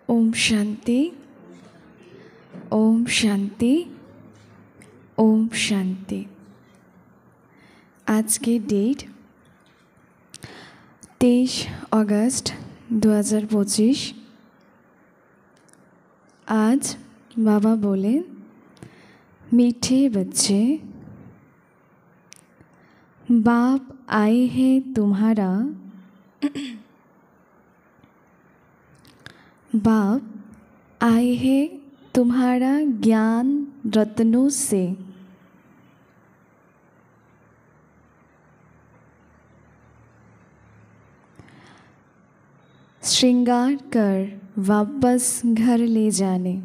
ओम शांति, ओम शांति, ओम शांति। आज के डेट 23 अगस्त 2025। आज बाबा बोले, मीठे बच्चे, बाप आए हैं तुम्हारा, बाप आए हैं तुम्हारा ज्ञान रत्नों से श्रृंगार कर वापस घर ले जाने।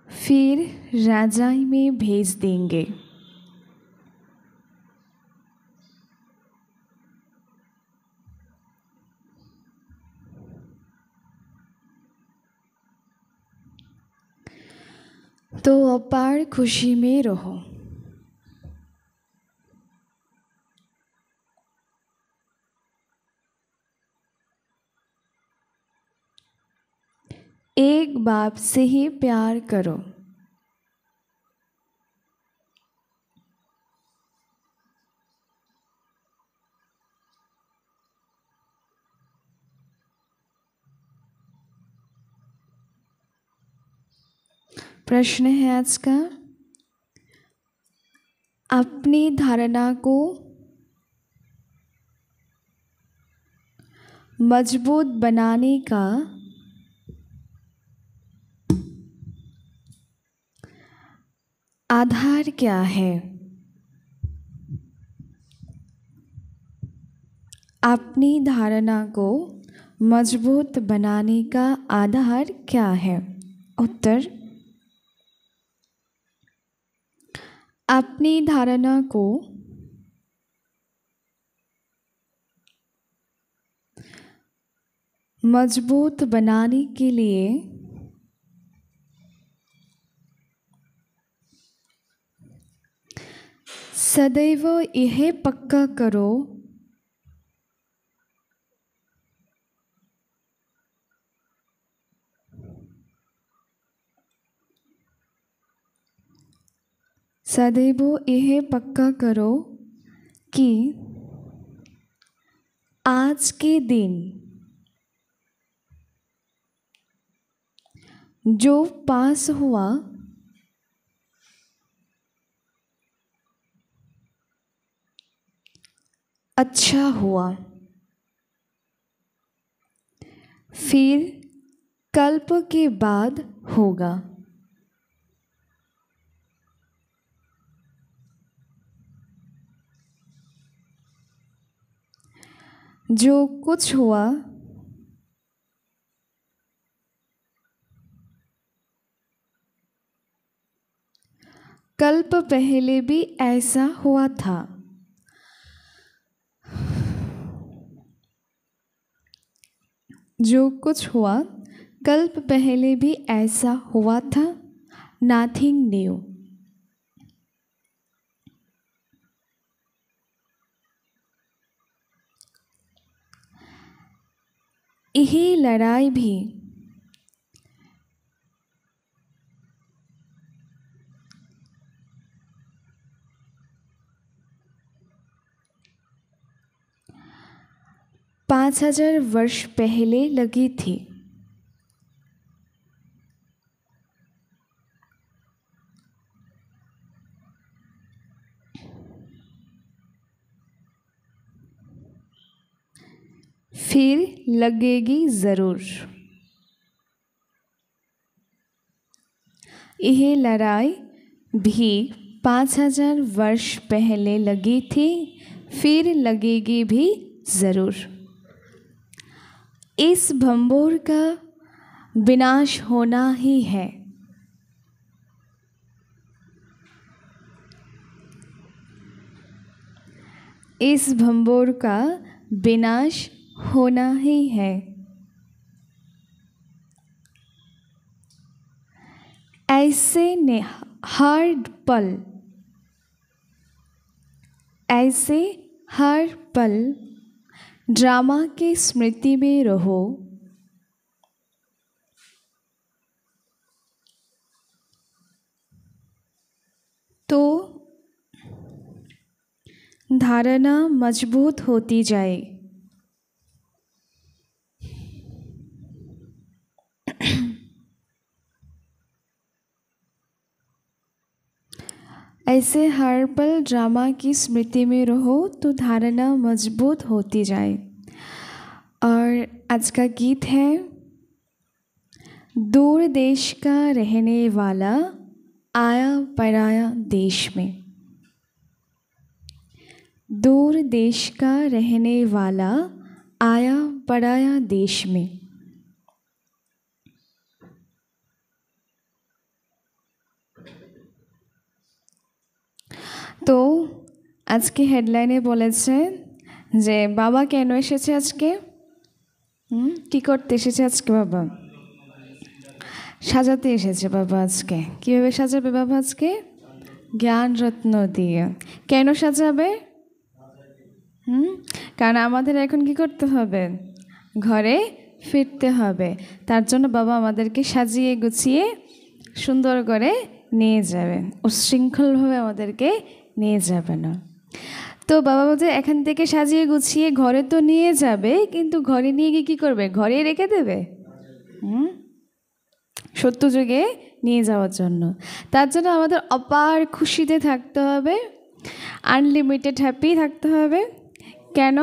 फिर राजाई में भेज देंगे। तो अपार खुशी में रहो। एक बाप से ही प्यार करो। प्रश्न है आज का, अपनी धारणा को मजबूत बनाने का आधार क्या है? अपनी धारणा को मजबूत बनाने का आधार क्या है? उत्तर, अपनी धारणा को मजबूत बनाने के लिए सदैव यह पक्का करो सदैव यह पक्का करो कि आज के दिन जो पास हुआ अच्छा हुआ, फिर कल्प के बाद होगा। जो कुछ हुआ कल्प पहले भी ऐसा हुआ था। जो कुछ हुआ कल्प पहले भी ऐसा हुआ था। Nothing new. यही लड़ाई भी पाँच 5000 वर्ष पहले लगी थी। फिर लगेगी जरूर। यह लड़ाई भी 5000 वर्ष पहले लगी थी, फिर लगेगी भी जरूर। इस भंबोर का विनाश होना ही है। इस भंबोर का विनाश होना ही है। ऐसे हर पल, ऐसे हर पल ड्रामा की स्मृति में रहो। तो धारणा मजबूत होती जाए। ऐसे हर पल ड्रामा की स्मृति में रहो तो धारणा मजबूत होती जाए। और आज का गीत है, दूर देश का रहने वाला आया पराया देश में। दूर देश का रहने वाला आया पराया देश में। तो आज की हेडलाइने বলেছে যে বাবা কেন এসেছে আজকে, কি করতে এসেছে আজকে বাবা? সাজাতে এসেছে বাবা আজকে। কীভাবে সাজাবে বাবা আজকে? জ্ঞান রত্ন দিয়ে। কেন সাজাবে? কারণ আমাদের এখন কি করতে হবে? ঘরে ফিরতে হবে। তার জন্য বাবা আমাদেরকে সাজিয়ে গুছিয়ে সুন্দর করে নিয়ে যাবে, উচ্ছৃঙ্খলভাবে আমাদেরকে নিয়ে যাবে না। তো বাবা বলছে এখান থেকে সাজিয়ে গুছিয়ে ঘরে তো নিয়ে যাবে, কিন্তু ঘরে নিয়ে গিয়ে কী করবে? ঘরে রেখে দেবে? সত্য যুগে নিয়ে যাওয়ার জন্য। তার জন্য আমাদের অপার খুশিতে থাকতে হবে, আনলিমিটেড হ্যাপি থাকতে হবে। কেন?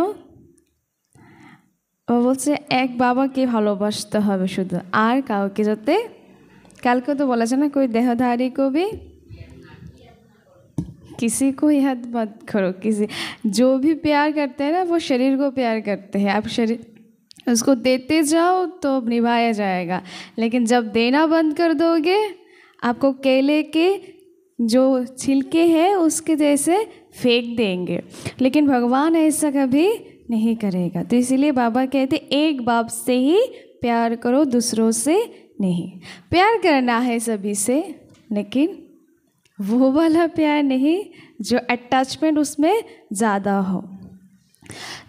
ও বলছে এক বাবাকে ভালোবাসতে হবে শুধু, আর কাউকে যাতে, কালকে তো বলেছে না, कोई देहधारी को भी किसी को याद मत करो। किसी जो भी प्यार करते हैं ना वो शरीर को प्यार करते हैं। आप शरीर उसको देते जाओ तो निभाया जाएगा, लेकिन जब देना बंद कर दोगे आपको केले के जो छिलके हैं उसके जैसे फेंक देंगे। लेकिन भगवान ऐसा कभी नहीं करेगा। तो इसीलिए बाबा कहते एक बाप से ही प्यार करो, दूसरों से नहीं। प्यार करना है सभी से, लेकिन वो वाला प्यार नहीं जो अटैचमेंट उसमें ज़्यादा हो।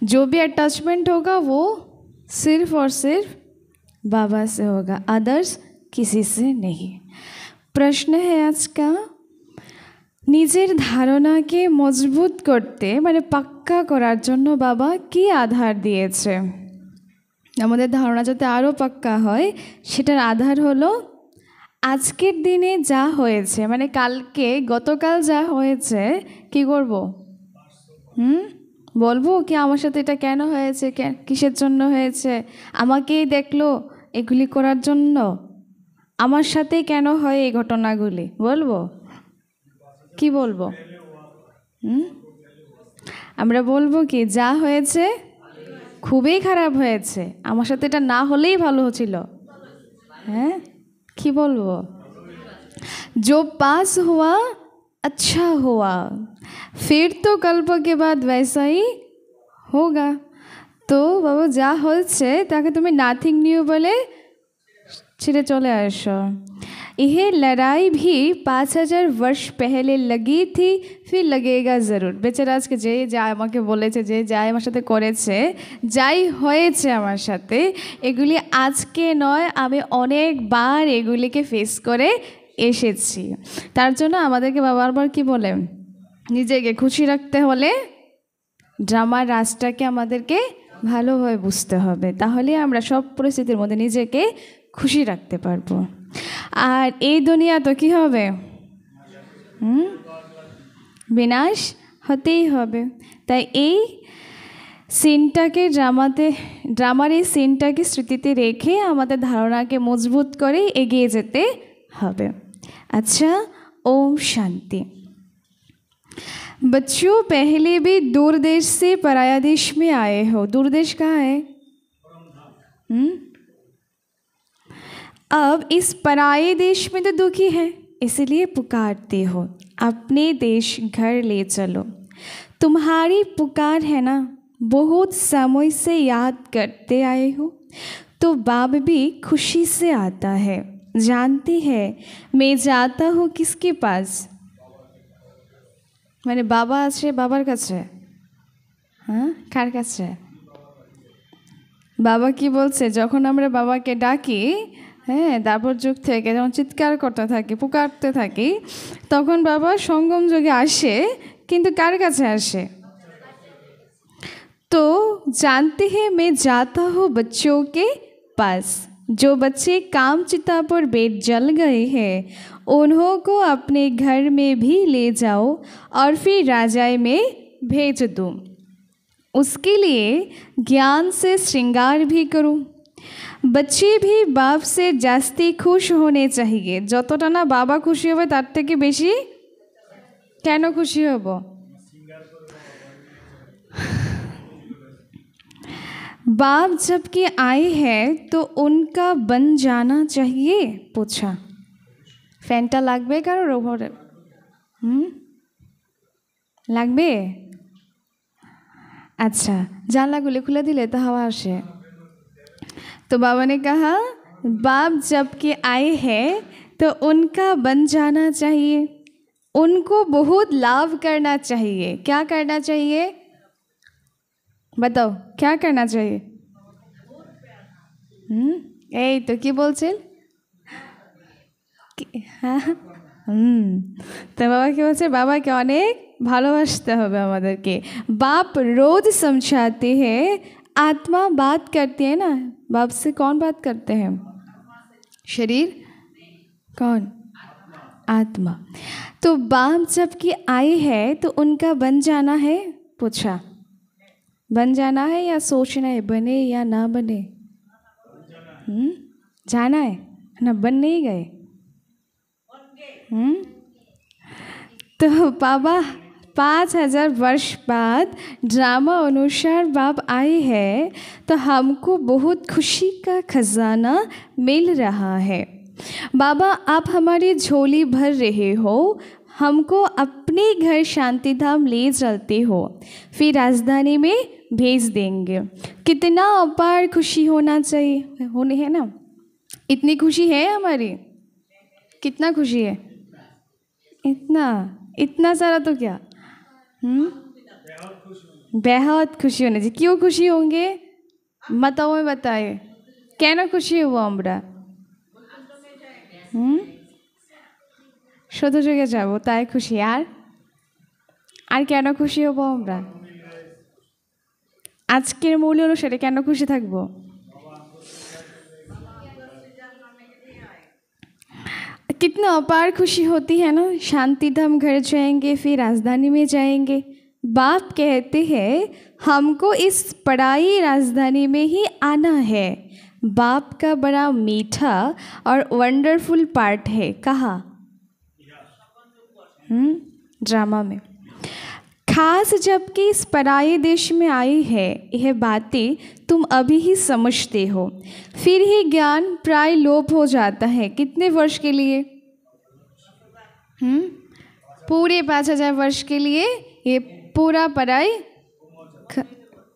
जो भी अटैचमेंट होगा वो सिर्फ और सिर्फ बाबा से होगा, अदर्स किसी से नहीं। प्रश्न है आज का, নিজের ধারণাকে মজবুত করতে মানে পাক্কা করার জন্য বাবা কি আধার দিয়েছে? আমাদের ধারণা যাতে আরও পাক্কা হয় সেটার আধার হলো আজকের দিনে যা হয়েছে, মানে কালকে গতকাল যা হয়েছে কি করব? বলবো কি আমার সাথে এটা কেন হয়েছে, কিসের জন্য হয়েছে, আমাকেই দেখলো এগুলি করার জন্য, আমার সাথে কেন হয় এই ঘটনাগুলি, বলবো? কি বলবো? আমরা বলবো কি যা হয়েছে খুবই খারাপ হয়েছে, আমার সাথে এটা না হলেই ভালো ছিল। হ্যাঁ, কি বলবো? जो पास हुआ अच्छा हुआ, फिर तो कल्प के बाद वैसा ही होगा। तो बाबा যা হয়েছে তাকে তুমি নাথিং নিউ বলে ছেড়ে চলে আসো। यह लड़ाई भी 5000 वर्ष पहले लगी थी, फिर लगेगा ज़रूर। বেচারা আজকে যে যা আমাকে বলেছে, যে যাই আমার সাথে করেছে, যাই হয়েছে আমার সাথে, এগুলি আজকে নয়, আমি অনেকবার এগুলিকে ফেস করে এসেছি। তার জন্য আমাদেরকে বারবার কি বলে, নিজেকে খুশি রাখতে হলে ড্রামার রাজটাকে আমাদেরকে ভালোভাবে বুঝতে হবে, তাহলে আমরা সব পরিস্থিতির মধ্যে নিজেকে খুশি রাখতে পারবো। আর এই দুনিয়া তো কী হবে? বিনাশ হতেই হবে। তাই এই সিনটাকে ড্রামার এই সিনটাকে স্মৃতিতে রেখে আমাদের ধারণাকে মজবুত করে এগিয়ে যেতে হবে। अच्छा, ओम शांति। बच्चों, पहले भी दूर देश से पराया देश में आए हो। दूर देश कहाँ है? अब इस पराये देश में तो दुखी है, इसलिए पुकारते हो अपने देश घर ले चलो। तुम्हारी पुकार है ना, बहुत समय से याद करते आए हो, तो बाप भी खुशी से आता है। जानती है मैं जाता हूँ किसके पास, মানে বাবা আছে বাবার কাছে, হ্যাঁ কার কাছে? বাবা কি বলছে, যখন আমরা বাবাকে ডাকি, হ্যাঁ দাপর যুগ থেকে যখন চিৎকার করতে থাকি, পুকারতে থাকি, তখন বাবা সঙ্গম যুগে আসে, কিন্তু কার কাছে আসে? तो जानते हैं मैं जाता हूँ बच्चों के पास, जो बच्चे काम चिता पर बैठ जल गए हैं उन्हों को अपने घर में भी ले जाओ और फिर राजाई में भेज दूँ, उसके लिए ज्ञान से श्रृंगार भी करूँ। बच्चे भी बाप से जास्ती खुश होने चाहिए, যতটা না বাবা খুশি হবে তার থেকে বেশি কেন খুশি হব? बाप जबकि आए हैं तो उनका बन जाना चाहिए, पूछा। फैनटा লাগবে কারোর উপরে? লাগবে? अच्छा জানলাগুলি খুলে দিলে তো হাওয়া আসে। तो बाबा ने कहा बाप जबकि आए हैं तो उनका बन जाना चाहिए, उनको बहुत लाभ करना चाहिए। क्या करना चाहिए बताओ, क्या करना चाहिए? এই তো কি বলছেন? হ্যাঁ তো বাবা কি বলছে, বাবাকে অনেক ভালোবাসতে হবে আমাদেরকে। बाप रोज समझाते हैं, आत्मा बात करती है ना, बाप से कौन बात करते हैं? शरीर, कौन? आत्मा। तो बाप जबकि आए हैं तो उनका बन जाना है, पूछा। बन जाना है या सोचना है, बने या ना बने? जाना है ना, बन नहीं गए। तो बाबा 5000 वर्ष बाद ड्रामा अनुसार बाप आए हैं तो हमको बहुत खुशी का खजाना मिल रहा है। बाबा आप हमारी झोली भर रहे हो, हमको अपने घर शांति धाम ले चलते हो, फिर राजधानी में भेज देंगे। कितना अपार खुशी होना चाहिए, होने है ना? इतनी खुशी है हमारी, कितना खुशी है? इतना इतना सारा तो क्या, बेहद खुशी होने चाहिए। क्यों खुशी होंगे बताओ, मैं बताए क्या खुशी हुआ আমরা? শুধু যুগে যাবো তাই খুশি, আর কেন খুশি হব আমরা? আজকের মূল অনুসারে কেন খুশি থাকবো? कितना अपार खुशी होती है ना, शांति धाम घर जाएंगे फिर राजधानी में जाएंगे। बाप कहते हैं हमको इस पढ़ाई राजधानी में ही आना है। बाप का बड़ा मीठा और वंडरफुल पार्ट है, कहा ड्रामा में। खास जबकि इस पराये देश में आई है, यह बातें तुम अभी ही समझते हो, फिर ही ज्ञान प्राय लोप हो जाता है। कितने वर्ष के लिए? पूरे 5000 वर्ष के लिए ये पूरा पराई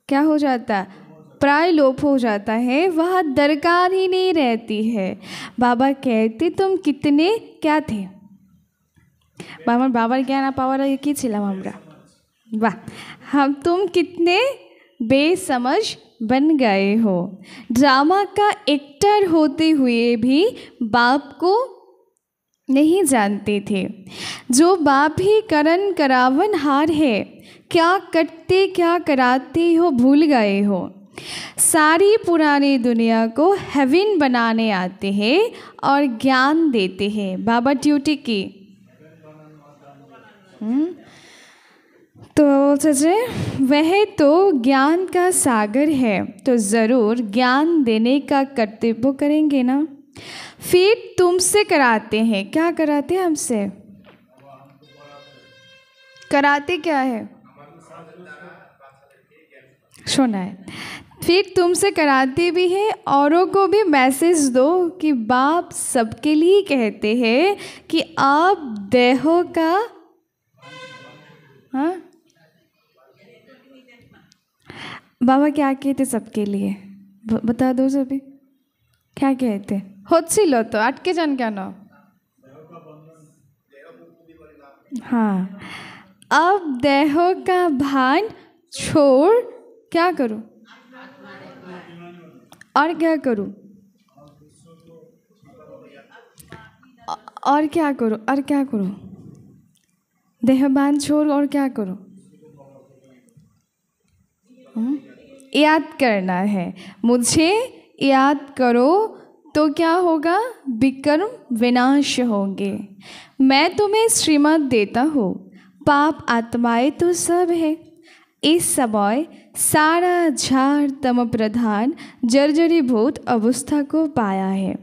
क्या हो जाता, प्राय लोप हो जाता है, वह दरकार ही नहीं रहती है। बाबा कहते तुम कितने क्या थे, बाबार ज्ञान पावर की छिलाम हमरा, वाह हम तुम कितने बेसमझ बन गए हो। ड्रामा का एक्टर होते हुए भी बाप को नहीं जानते थे। जो बाप ही करण करावन हार है, क्या करते क्या कराते हो भूल गए हो। सारी पुरानी दुनिया को हेवन बनाने आते हैं और ज्ञान देते हैं। बाबा ड्यूटी की तो वह तो ज्ञान का सागर है, तो ज़रूर ज्ञान देने का कर्तव्य करेंगे ना। फिर तुमसे कराते हैं, क्या कराते हैं हमसे? कराते क्या है सुना है। फिर तुमसे कराते भी है, औरों को भी मैसेज दो कि बाप सबके लिए कहते हैं कि आप देहों का बाबा क्या कहते सबके लिए, बता दो सभी क्या कहते? হচ্ছিল তো, আটকে যান কেন? हाँ, अब देह का भान छोड़ क्या करूं? और क्या करूं? और क्या करूं? और क्या करूं? देहबान छोड़ और क्या करूं? याद करना है, मुझे याद करो तो क्या होगा? विकर्म विनाश होंगे। मैं तुम्हें श्रीमत देता हूँ, पाप आत्माएं तो सब है। इस समय सारा झाड़ तम प्रधान जर्जरीभूत अवस्था को पाया है।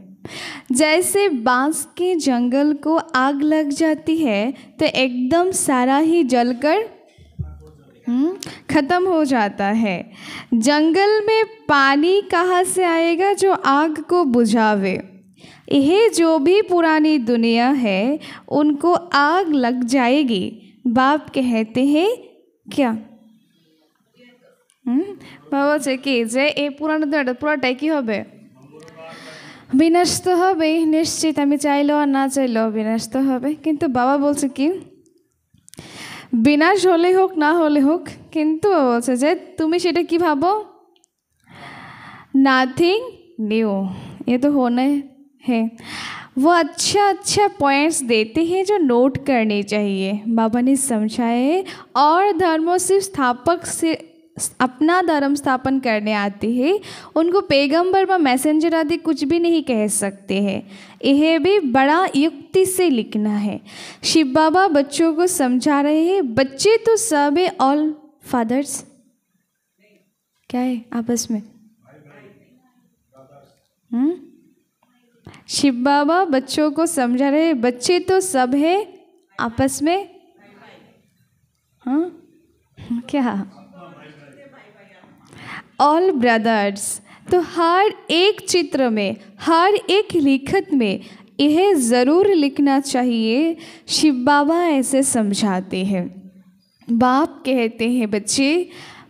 जैसे बांस के जंगल को आग लग जाती है तो एकदम सारा ही जलकर खत्म हो जाता है। जंगल में पानी कहाँ से आएगा जो आग को बुझावे? यह जो भी पुरानी दुनिया है उनको आग लग जाएगी। बाप कहते हैं क्या? বাবা বলছে কি যে এই পুরানো দুনিয়াটা পুরাটাই কি হবে? বিনাশ তো হবেই নিশ্চিত, আমি চাইলেও আর না চাইলেও বিনাশ তো হবে। কিন্তু বাবা বলছে কি বিনাশ হলে হোক না হলে হোক, কিন্তু বলছে যে তুমি সেটা কি ভাবো? নাথিং নিউ, ये तो होना है। वो अच्छा अच्छा पॉइंट्स देते हैं जो नोट करने चाहिए। बाबा ने समझाए और धर्मों से स्थापक से अपना धर्म स्थापन करने आते हैं, उनको पैगंबर व मैसेंजर आदि कुछ भी नहीं कह सकते हैं। यह भी बड़ा युक्ति से लिखना है। शिव बाबा बच्चों को समझा रहे हैं, बच्चे तो सब है ऑल फादर्स क्या है आपस में? शिव बाबा बच्चों को समझा रहे हैं, बच्चे तो सब है आपस में। हाँ क्या? All brothers. तो हर एक चित्र में, हर एक लिखत में यह ज़रूर लिखना चाहिए। शिव बाबा ऐसे समझाते हैं। बाप कहते हैं बच्चे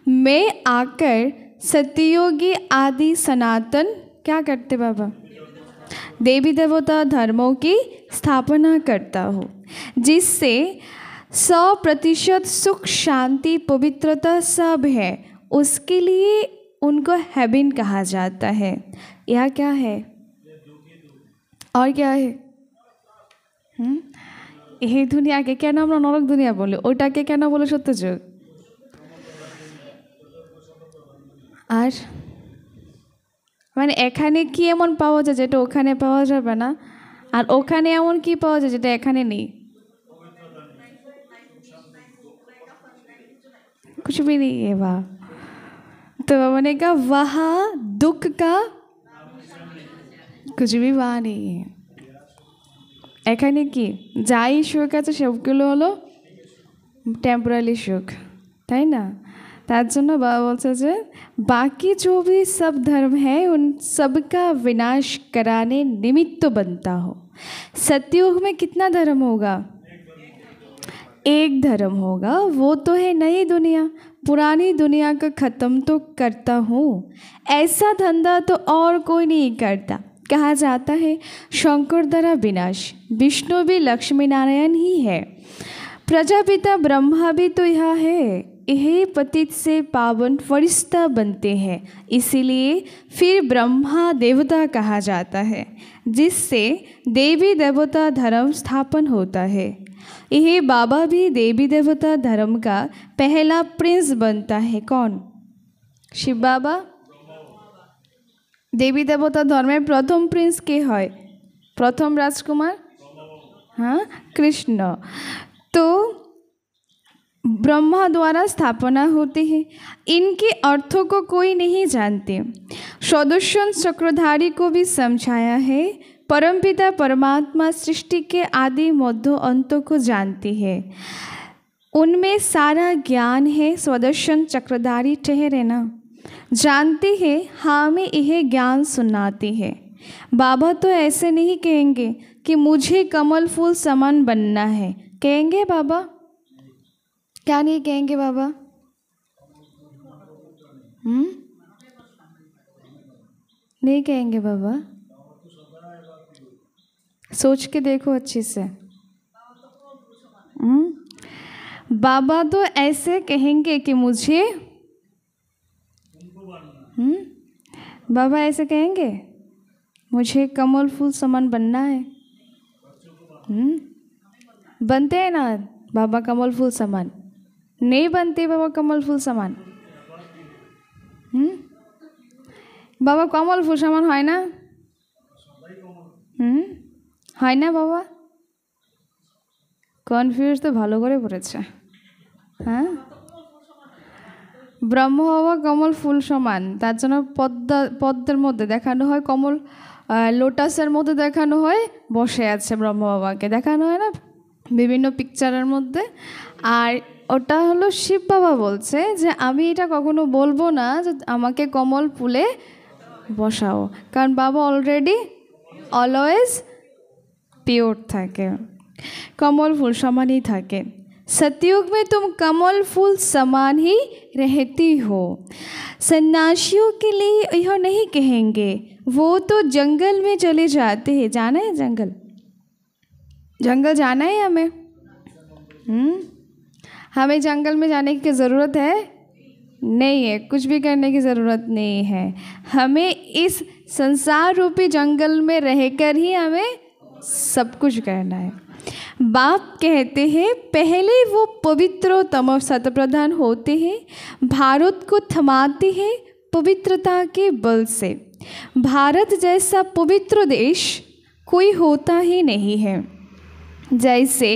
मैं आकर सत्ययोगी आदि सनातन क्या करते बाबा? देवी देवता धर्मों की स्थापना करता हूँ, जिससे 100% सुख शांति पवित्रता सब है। उसके लिए उनको हेवन कहा जाता है। यह क्या है और क्या है? यह दुनिया के क्या नाम नरक दुनिया बोले, ओटा के क्या नाम बोले सत्यजुग। আর মানে এখানে কি এমন পাওয়া যায় যেটা ওখানে পাওয়া যাবে না, আর ওখানে এমন কি পাওয়া যায় যেটা এখানে নেই? कुछ भी नहीं है वाह। तो बाबा ने कहा वहाँ दुख का कुछ भी वहाँ नहीं है। এখানে কি যাই সুখ আছে সবগুলো হলো টেম্পোরারি সুখ, তাই না? তার জন্য বাবা বলছে যে बाकी जो भी सब धर्म है उन सब का विनाश कराने निमित्त बनता हो। सतयुग में कितना धर्म होगा? एक धर्म होगा, वो तो है नई दुनिया। पुरानी दुनिया का ख़त्म तो करता हूँ, ऐसा धंधा तो और कोई नहीं करता। कहा जाता है शंकर द्वारा विनाश, विष्णु भी लक्ष्मी नारायण ही है, प्रजापिता ब्रह्मा भी तो यह है। यही पतित से पावन फरिश्ता बनते हैं, इसीलिए फिर ब्रह्मा देवता कहा जाता है, जिससे देवी देवता धर्म स्थापन होता है। यह बाबा भी देवी देवता धर्म का पहला प्रिंस बनता है। कौन? शिव बाबा। देवी देवता धर्म में प्रथम प्रिंस के है? प्रथम राजकुमार हाँ कृष्ण। तो ब्रह्मा द्वारा स्थापना होती है। इनके अर्थों को कोई नहीं जानते। सदस्यन चक्रधारी को भी समझाया है। परमपिता परमात्मा सृष्टि के आदि मध्य अंत को जानती है, उनमें सारा ज्ञान है। सदस्यन चक्रधारी ठहरे ना, जानते हैं हमें यह ज्ञान सुनाती है। बाबा तो ऐसे नहीं कहेंगे कि मुझे कमल फूल समान बनना है, कहेंगे बाबा? क्या नहीं कहेंगे बाबा? नहीं कहेंगे बाबा। सोच के देखो अच्छे से। बाबा तो ऐसे कहेंगे कि मुझे बाबा ऐसे कहेंगे मुझे कमल फूल समान बनना है। बनते हैं ना बाबा कमल फूल समान? नहीं बनते बाबा कमल फूल समान। बाबा कमल फूल समान है ना? है ना बाबा? कनफ्यूज तो ভালো করে পড়েছে। হ্যাঁ, ব্রহ্ম বাবা কমল ফুল সমান, তার জন্য পদ্মের মধ্যে দেখানো হয়, কমল লোটাসের মধ্যে দেখানো হয় বসে আছে ব্রহ্ম বাবাকে, দেখানো হয় না বিভিন্ন পিকচারের মধ্যে। আর ওটা হলো শিব বাবা বলছে যে আমি এটা কখনো বলবো না যে আমাকে কমল ফুলে বসাও, কারণ বাবা অলরেডি অলওয়েজ পিওর থাকে, कमल फूल समान ही थाके। सतयुग में तुम कमल फूल समान ही रहती हो। सन्यासियों के लिए यह नहीं कहेंगे, वो तो जंगल में चले जाते हैं। जाना है जंगल? जंगल जाना है हमें? हमें जंगल में जाने की ज़रूरत है? नहीं है, कुछ भी करने की ज़रूरत नहीं है। हमें इस संसार रूपी जंगल में रहकर ही हमें सब कुछ करना है। बाप कहते हैं पहले वो पवित्र तम सतप्रधान होते हैं, भारत को थमाते हैं पवित्रता के बल से। भारत जैसा पवित्र देश कोई होता ही नहीं है। जैसे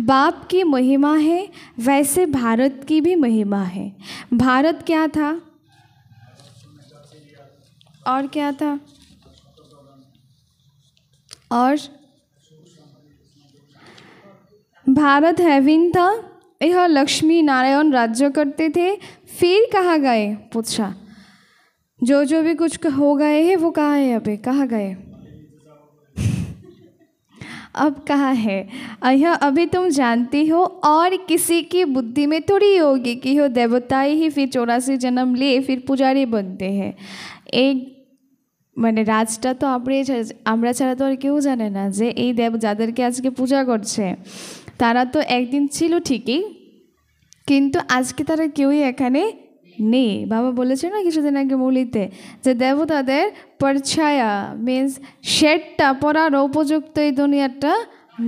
बाप की महिमा है वैसे भारत की भी महिमा है। भारत क्या था और क्या था? और भारत हेवन था, यह लक्ष्मी नारायण राज्य करते थे। फिर कहाँ गए? पूछा जो भी कुछ हो गए हैं वो कहाँ है? अभी कहाँ गए? अब कहाँ है? यह अभी तुम जानती हो, और किसी की बुद्धि में थोड़ी होगी कि यह देवताएं ही फिर 84 जन्म लिए फिर पुजारी बनते हैं। एक মানে রাজটা তো আমরা ছাড়া তো আর কেউ জানে না যে এই দেব যাদেরকে আজকে পূজা করছে তারা তো একদিন ছিল ঠিকই, কিন্তু আজকে তারা কেউই এখানে নেই। বাবা বলেছে না কিছুদিন আগে মৌলিতে যে দেবতাদের পরছায়া মিন্স শেডটা পরার উপযুক্ত এই দুনিয়াটা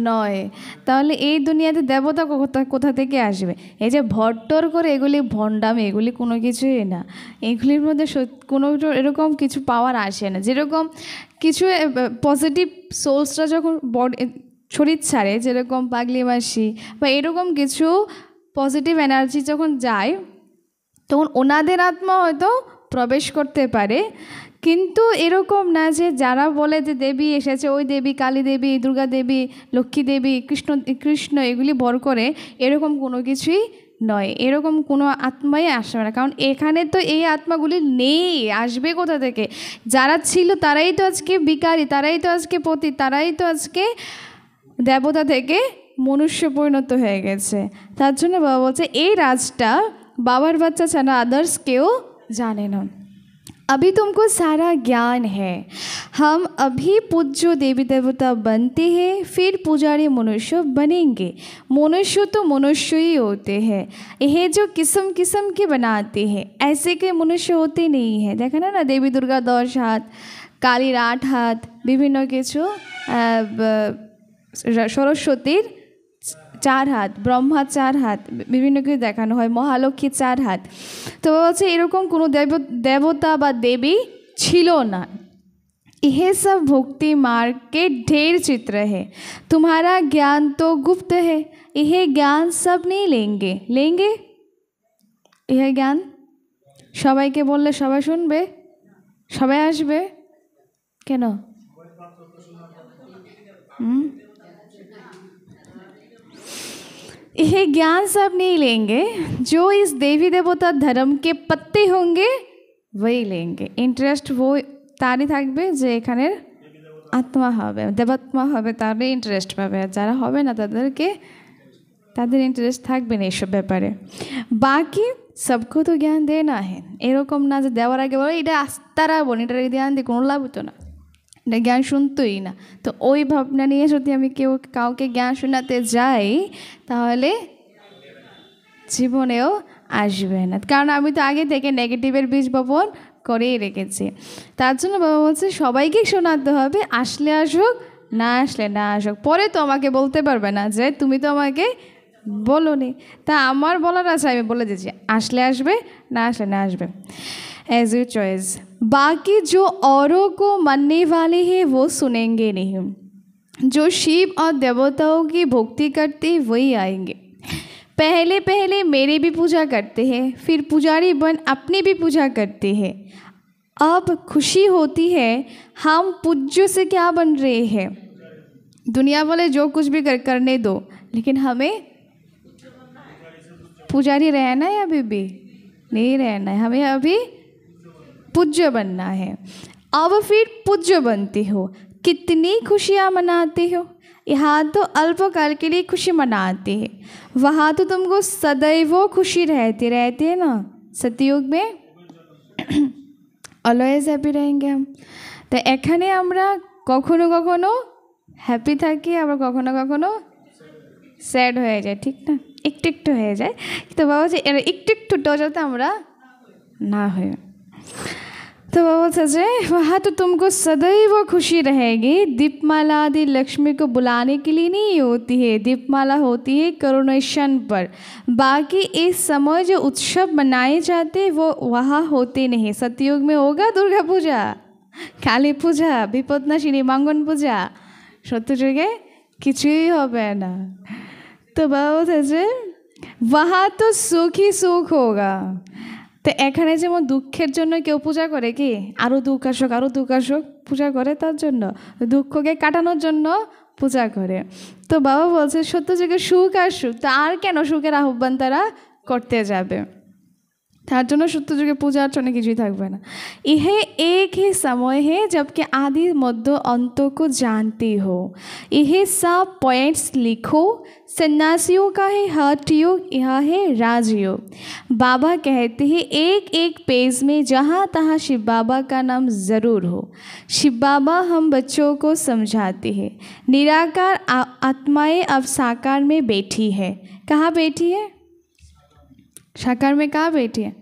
নয়। তাহলে এই দুনিয়াতে দেবতা কোথা থেকে আসবে? এই যে ভট্টর করে এগুলি ভণ্ডামি, এগুলি কোনো কিছুই না। এগুলির মধ্যে কোনো এরকম কিছু পাওয়ার আসে না। যেরকম কিছু পজিটিভ সোলসরা যখন শরীর ছাড়ে, যেরকম পাগলি মাসি বা এরকম কিছু পজিটিভ এনার্জি যখন যায় তখন ওনাদের আত্মা হয়তো প্রবেশ করতে পারে, কিন্তু এরকম না যে যারা বলে যে দেবী এসেছে, ওই দেবী কালী দেবী, দুর্গা দেবী, লক্ষ্মী দেবী, কৃষ্ণ এগুলি বর করে, এরকম কোনো কিছুই নয়। এরকম কোনো আত্মাই আসবে না, কারণ এখানে তো এই আত্মাগুলি নেই। আসবে কোথা থেকে? যারা ছিল তারাই তো আজকে ভিখারি, তারাই তো আজকে পতি, তারাই তো আজকে দেবতা থেকে মনুষ্য পরিণত হয়ে গেছে। তার জন্য বাবা বলছে এই রাজটা बाबर बच्चा छाना आदर्श क्यों जाने ना। अभी तुमको सारा ज्ञान है। हम अभी पूज्य देवी देवता बनते हैं, फिर पुजारी मनुष्य बनेंगे। मनुष्य तो मनुष्य ही होते हैं, यह जो किस्म किस्म के बनाते हैं ऐसे के मनुष्य होते नहीं हैं। देखा ना देवी दुर्गा 10 हाथ, कालीर 8 हाथ, विभिन्न किछु सरस्वतीर 4 हाथ, ब्रह्मा 4 हाथ, विभिन्न কিছু দেখানো হয়, মহালক্ষ্মী 4 हाथ। तो বলছে এরকম কোনো দেবতা বা দেবী ছিল না। यह सब भक्ति मार्ग के ढेर चित्र है। तुम्हारा ज्ञान तो गुप्त है, यह ज्ञान सब नहीं लेंगे। लेंगे यह ज्ञान? সবাইকে বললে সবাই শুনবে? সবাই আসবে কেন? यह ज्ञान सब नहीं लेंगे, जो इस देवी देवता धर्म के पत्ते होंगे वही लेंगे। इंटरेस्ट वो तारी থাকবে যে এখানের আত্মা হবে, দেবাত্মা হবে, তারই ইন্টারেস্ট পাবে। যারা হবে না তাদের ইন্টারেস্ট থাকবে না এইসব ব্যাপারে। বাকি सबको तो ज्ञान देना है। এরকম না যে দেওয়ার আগে বলে এটা আস্তারা বলি, এটার জ্ঞান দিয়ে কোনো লাভ হতো না। জ্ঞান শুনতোই না। তো ওই ভাবনা নিয়ে যদি আমি কাউকে জ্ঞান শোনাতে যাই তাহলে জীবনেও আসবে না, কারণ আমি তো আগে থেকে নেগেটিভের বীজ বপন করেই রেখেছি। তার জন্য বাবা বলছে সবাইকেই শোনাতে হবে, আসলে আসুক না আসলে না আসুক। পরে তো আমাকে বলতে পারবে না যে তুমি তো আমাকে बोलोनी। ता আমার বলার আছে আমি বলে দিচ্ছি, আসলে আসবে না আসলে না আসবে, एज यू चॉइस। बाकी जो औरों को मानने वाले हैं वो सुनेंगे नहीं, जो शिव और देवताओं की भक्ति करते वही आएंगे। पहले पहले मेरे भी पूजा करते हैं, फिर पुजारी बन अपनी भी पूजा करते हैं। अब खुशी होती है हम पूज्य से क्या बन रहे हैं। दुनिया वाले जो कुछ भी करने दो, लेकिन हमें पुजारी रहना है, अभी भी नहीं रहना है, हमें अभी पूज्य बनना है। अब फिर पूज्य बनते हो, कितनी खुशियाँ मनाते हो। यहाँ तो अल्पकाल के लिए खुशी मनाते हैं, वहाँ तो तुमको सदैव खुशी रहते हैं ना। सतयुग में অলওয়েজ হ্যাপি रहेंगे हम। তো এখানে আমরা কখনো কখনো হ্যাপি থাকি, আবার কখনো কখনো স্যাড হয়ে যায়, ঠিক না, একটু একটু হয়ে যায়। তো বাবা বলছে এর একটু একটুটাও যাতে আমরা না হয়। तो बाबा बोलते वहाँ तो तुमको सदैव खुशी रहेगी। दीपमाला आदि लक्ष्मी को बुलाने के लिए नहीं होती है, दीपमाला होती है करुणेशन पर। बाकी इस समय जो उत्सव मनाए जाते वो वहाँ होते नहीं। सतयुग में होगा दुर्गा पूजा, काली पूजा, विपदनाशिनी मांगन पूजा, सत्ययुगे किचुई होबे ना। तो बाबा बोलते वहाँ तो सुख ही सुख होगा। তো এখানে যেমন দুঃখের জন্য কেউ পূজা করে কি, আরও দুঃখ আসুক পূজা করে, তার জন্য দুঃখকে কাটানোর জন্য পূজা করে। তো বাবা বলছে সত্য যুগে সুখ আসুক, তা আর কেন সুখের আহ্বান তারা করতে যাবে, তার জন্য সত্য যুগে পূজা অর্চনা কিছুই থাকবে না। यह एक ही समय है जबकि आदि मध्य अंत को जानते हो। यह सब पॉइंट्स लिखो। सन्यासियों का है हठ योग, यह है राजयोग। बाबा कहते हैं एक एक पेज में जहाँ तहाँ शिव बाबा का नाम ज़रूर हो। शिव बाबा हम बच्चों को समझाते हैं निराकार आत्माएं अब साकार में बैठी है। कहाँ बैठी है? साकार में कहाँ बैठी है?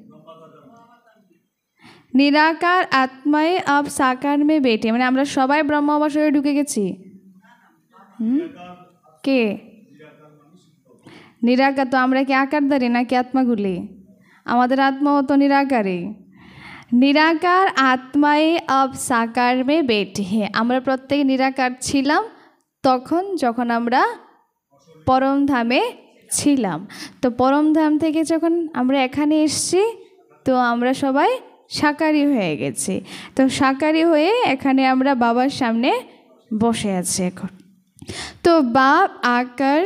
निराकार आत्माएं अब साकार में बैठी है, মানে আমরা সবাই ব্রহ্ম অবসরে ঢুকে গেছি। কে নিরাকার? তো আমরা কি আকারধারী নাকি আত্মাগুলি? আমাদের আত্মাও তো নিরাকারই। নিরাকার আত্মায় अब साकार में बैठी है। আমরা প্রত্যেকে নিরাকার ছিলাম তখন যখন আমরা পরম ধামে ছিলাম। তো পরম ধাম থেকে যখন আমরা এখানে এসেছি তো আমরা সবাই সাকারি হয়ে গেছি। তো সাকারি হয়ে এখানে আমরা বাবার সামনে বসে আছি এখন। तो बाप आकर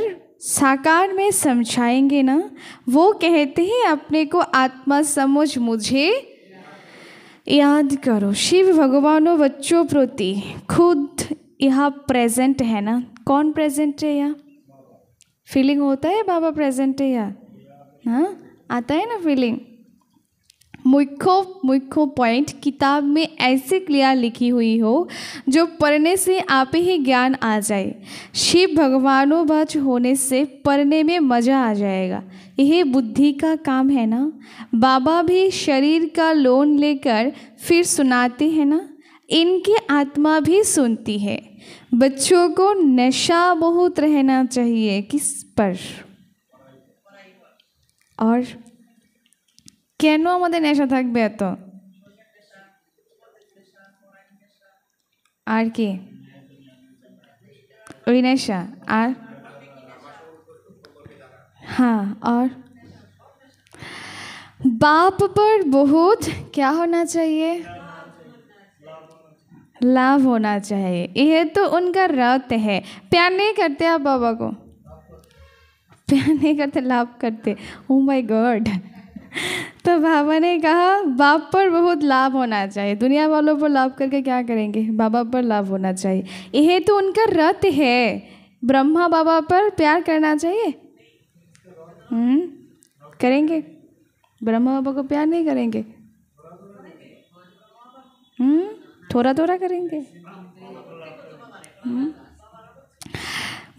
साकार में समझाएंगे ना। वो कहते हैं अपने को आत्मा समझ मुझे याद करो। शिव भगवानों बच्चों प्रति खुद यहाँ प्रेजेंट है ना। कौन प्रेजेंट है यहाँ? फीलिंग होता है बाबा प्रेजेंट है यहाँ? हाँ, आता है ना फीलिंग। मुख्य पॉइंट किताब में ऐसे क्लियर लिखी हुई हो जो पढ़ने से आप ही ज्ञान आ जाए। शिव भगवानों बच होने से पढ़ने में मज़ा आ जाएगा। यह बुद्धि का काम है ना। बाबा भी शरीर का लोन लेकर फिर सुनाते हैं ना, इनकी आत्मा भी सुनती है। बच्चों को नशा बहुत रहना चाहिए। किस पर? और কেন আমাদের নেশা থাকবে এত? আর কি? ওই নেশা আর हाँ, और बाप पर बहुत क्या होना चाहिए? लाभ होना चाहिए। यह तो उनका रत है। प्यार नहीं करते आप बाबा को? प्यार नहीं करते, लाभ करते। Oh my God. तो बाबा ने कहा बाप पर बहुत लाभ होना चाहिए। दुनिया वालों पर लाभ करके क्या करेंगे? बाबा पर लाभ होना चाहिए। यह तो उनका रत है। ब्रह्मा बाबा पर प्यार करना चाहिए? करेंगे? ब्रह्मा बाबा को प्यार नहीं करेंगे? थोड़ा थोड़ा करेंगे।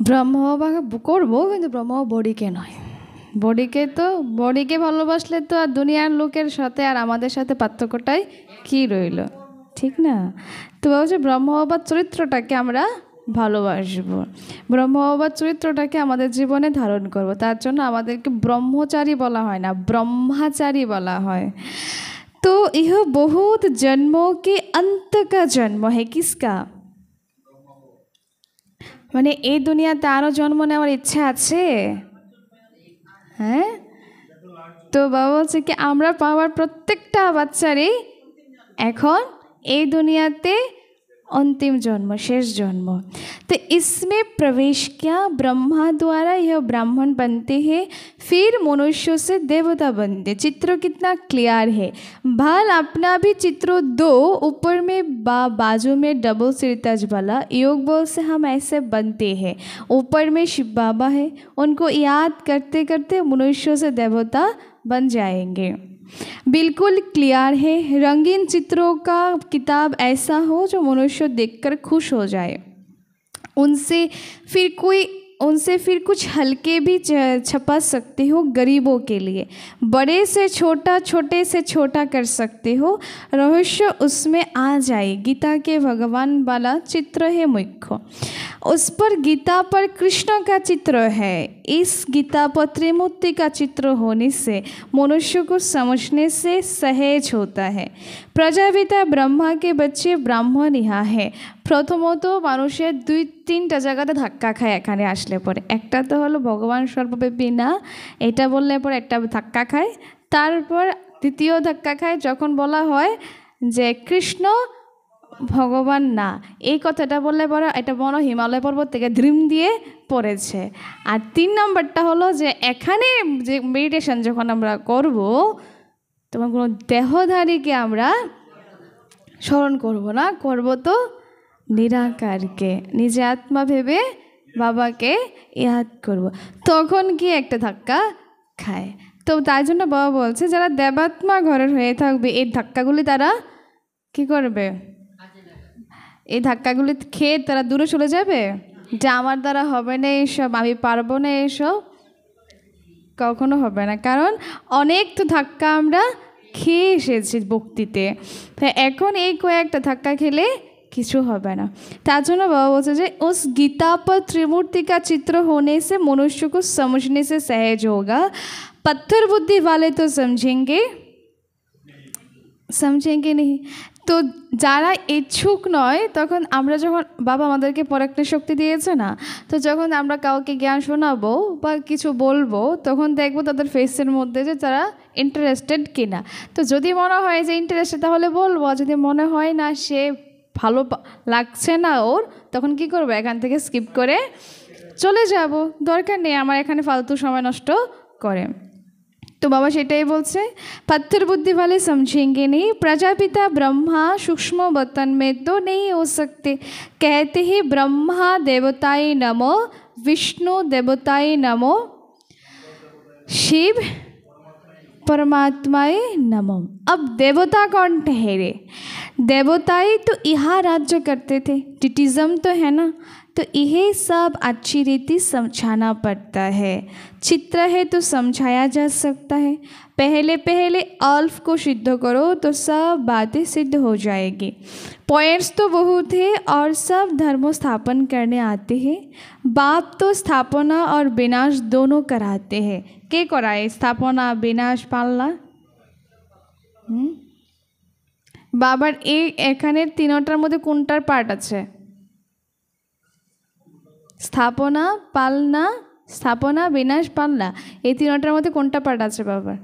ব্রহ্ম বা করবো, কিন্তু ব্রহ্ম বডিকে নয়। বডিকে ভালোবাসলে তো আর দুনিয়ার লোকের সাথে আর আমাদের সাথে পার্থক্যটাই কি রইল, ঠিক না? তো বলছে ব্রহ্মবাদ চরিত্রটাকে আমরা ভালোবাসবো, ব্রহ্মবাদ চরিত্রটাকে আমাদের জীবনে ধারণ করব। তার জন্য আমাদেরকে ব্রহ্মচারী বলা হয় না, ব্রহ্মচারী বলা হয়। तो यह बहुत जन्मों के अंत का जन्म है। किसका? মানে এই দুনিয়াতে আরো জন্ম নেওয়ার ইচ্ছা আছে? হ্যাঁ, তো বাবা বলছে কি আমরা পাওয়ার প্রত্যেকটা বাচ্চারই এখন এই দুনিয়াতে अंतिम जन्म, शेष जन्म। तो इसमें प्रवेश किया ब्रह्मा द्वारा यह ब्राह्मण बनते हैं, फिर मनुष्यों से देवता बनते। चित्र कितना क्लियर है। भाल अपना भी चित्र दो, ऊपर में बाजू में डबल सिरताज वाला योग बल से हम ऐसे बनते हैं। ऊपर में शिव बाबा है, उनको याद करते करते मनुष्यों से देवता बन जाएंगे। बिल्कुल क्लियर है। रंगीन चित्रों का किताब ऐसा हो जो मनुष्य देखकर खुश हो जाए। उनसे फिर कुछ हल्के भी छपा सकते हो गरीबों के लिए। बड़े से छोटा, छोटे से छोटा कर सकते हो, रहस्य उसमें आ जाए। गीता के भगवान वाला चित्र है मुख्य, उस पर गीता पर कृष्ण का चित्र है। इस गीता पर त्रिमूर्ति का चित्र होने से मनुष्य को समझने से सहज होता है। प्रजापिता ब्रह्मा के बच्चे ब्राह्मण यहाँ है। প্রথমত মানুষের 2-3টা জায়গাতে ধাক্কা খায় এখানে আসলে পরে। একটা তো হলো ভগবান সর্বব্যাপী না, এটা বললে পরে একটা ধাক্কা খায়। তারপর দ্বিতীয় ধাক্কা খায় যখন বলা হয় যে কৃষ্ণ ভগবান না, এই কথাটা বললে পরে এটা মনে হিমালয় পর্বত থেকে ধ্রিম দিয়ে পড়েছে। আর 3 নম্বরটা হলো যে এখানে যে মেডিটেশন যখন আমরা করব তখন কোনো দেহধারীকে আমরা স্মরণ করব না, করব তো নিরাকারকে, নিজে আত্মা ভেবে বাবাকে ইয়াদ করব। তখন কি একটা ধাক্কা খায়। তো তাই জন্য বাবা বলছে যারা দেবাত্মা ঘরের হয়ে থাকবে এই ধাক্কাগুলি তারা কি করবে, এই ধাক্কাগুলি খেয়ে তারা দূরে চলে যাবে যে আমার দ্বারা হবে না এইসব, আমি পারবো না এইসব, কখনো হবে না। কারণ অনেক তো ধাক্কা আমরা খেয়ে এসেছি ভক্তিতে, তাই এখন এই কয়েকটা ধাক্কা খেলে কিছু হবে না। তার জন্য বাবা বলছে যে उस गीता पर त्रिमूर्ति का चित्र होने से मनुष्य को समझने से सहज होगा। पत्थर बुद्धि वाले तो समझेंगे नहीं। তো যারা ইচ্ছুক নয়, তখন আমরা যখন বাবা আমাদেরকে পরাক্রম শক্তি দিয়েছে না, তো যখন আমরা কাউকে জ্ঞান শোনাবো বা কিছু বলবো তখন দেখবো তাদের ফেসের মধ্যে যে তারা ইন্টারেস্টেড কিনা। তো যদি মনে হয় যে ইন্টারেস্টেড তাহলে বলবো, যদি মনে হয় না সে ভালো লাগছে না ওর, তখন কি করবো, এখান থেকে স্কিপ করে চলে যাব, দরকার নেই আমার এখানে ফালতু সময় নষ্ট করে। तो बाबा सेटाई बोलছে पत्थर बुद्धि वाले समझेंगे नहीं। प्रजापिता ब्रह्मा सूक्ष्म बर्तन में तो नहीं हो सकते। कहते ही ब्रह्मा देवताय नमो, विष्णु देवताय नमो, शिव परमात्माय नमो। अब देवता कौन ठहरे? देवताएं तो यहाँ राज्य करते थे, टिटिज्म तो है ना, तो यह सब अच्छी रीति समझाना पड़ता है। चित्र है तो समझाया जा सकता है। पहले पहले अल्फ को सिद्ध करो तो सब बातें सिद्ध हो जाएगी। पॉइंट्स तो बहुत है और सब धर्म स्थापन करने आते हैं। बाप तो स्थापना और विनाश दोनों कराते हैं। के कराए स्थापना विनाश पालना? বাবার এই এখানের তিনটার মধ্যে কোনটার পার্ট আছে? স্থাপনা, পালনা, স্থাপনা, বিনাশ, পালনা, এই তিনটার মধ্যে কোনটা পার্ট আছে বাবার?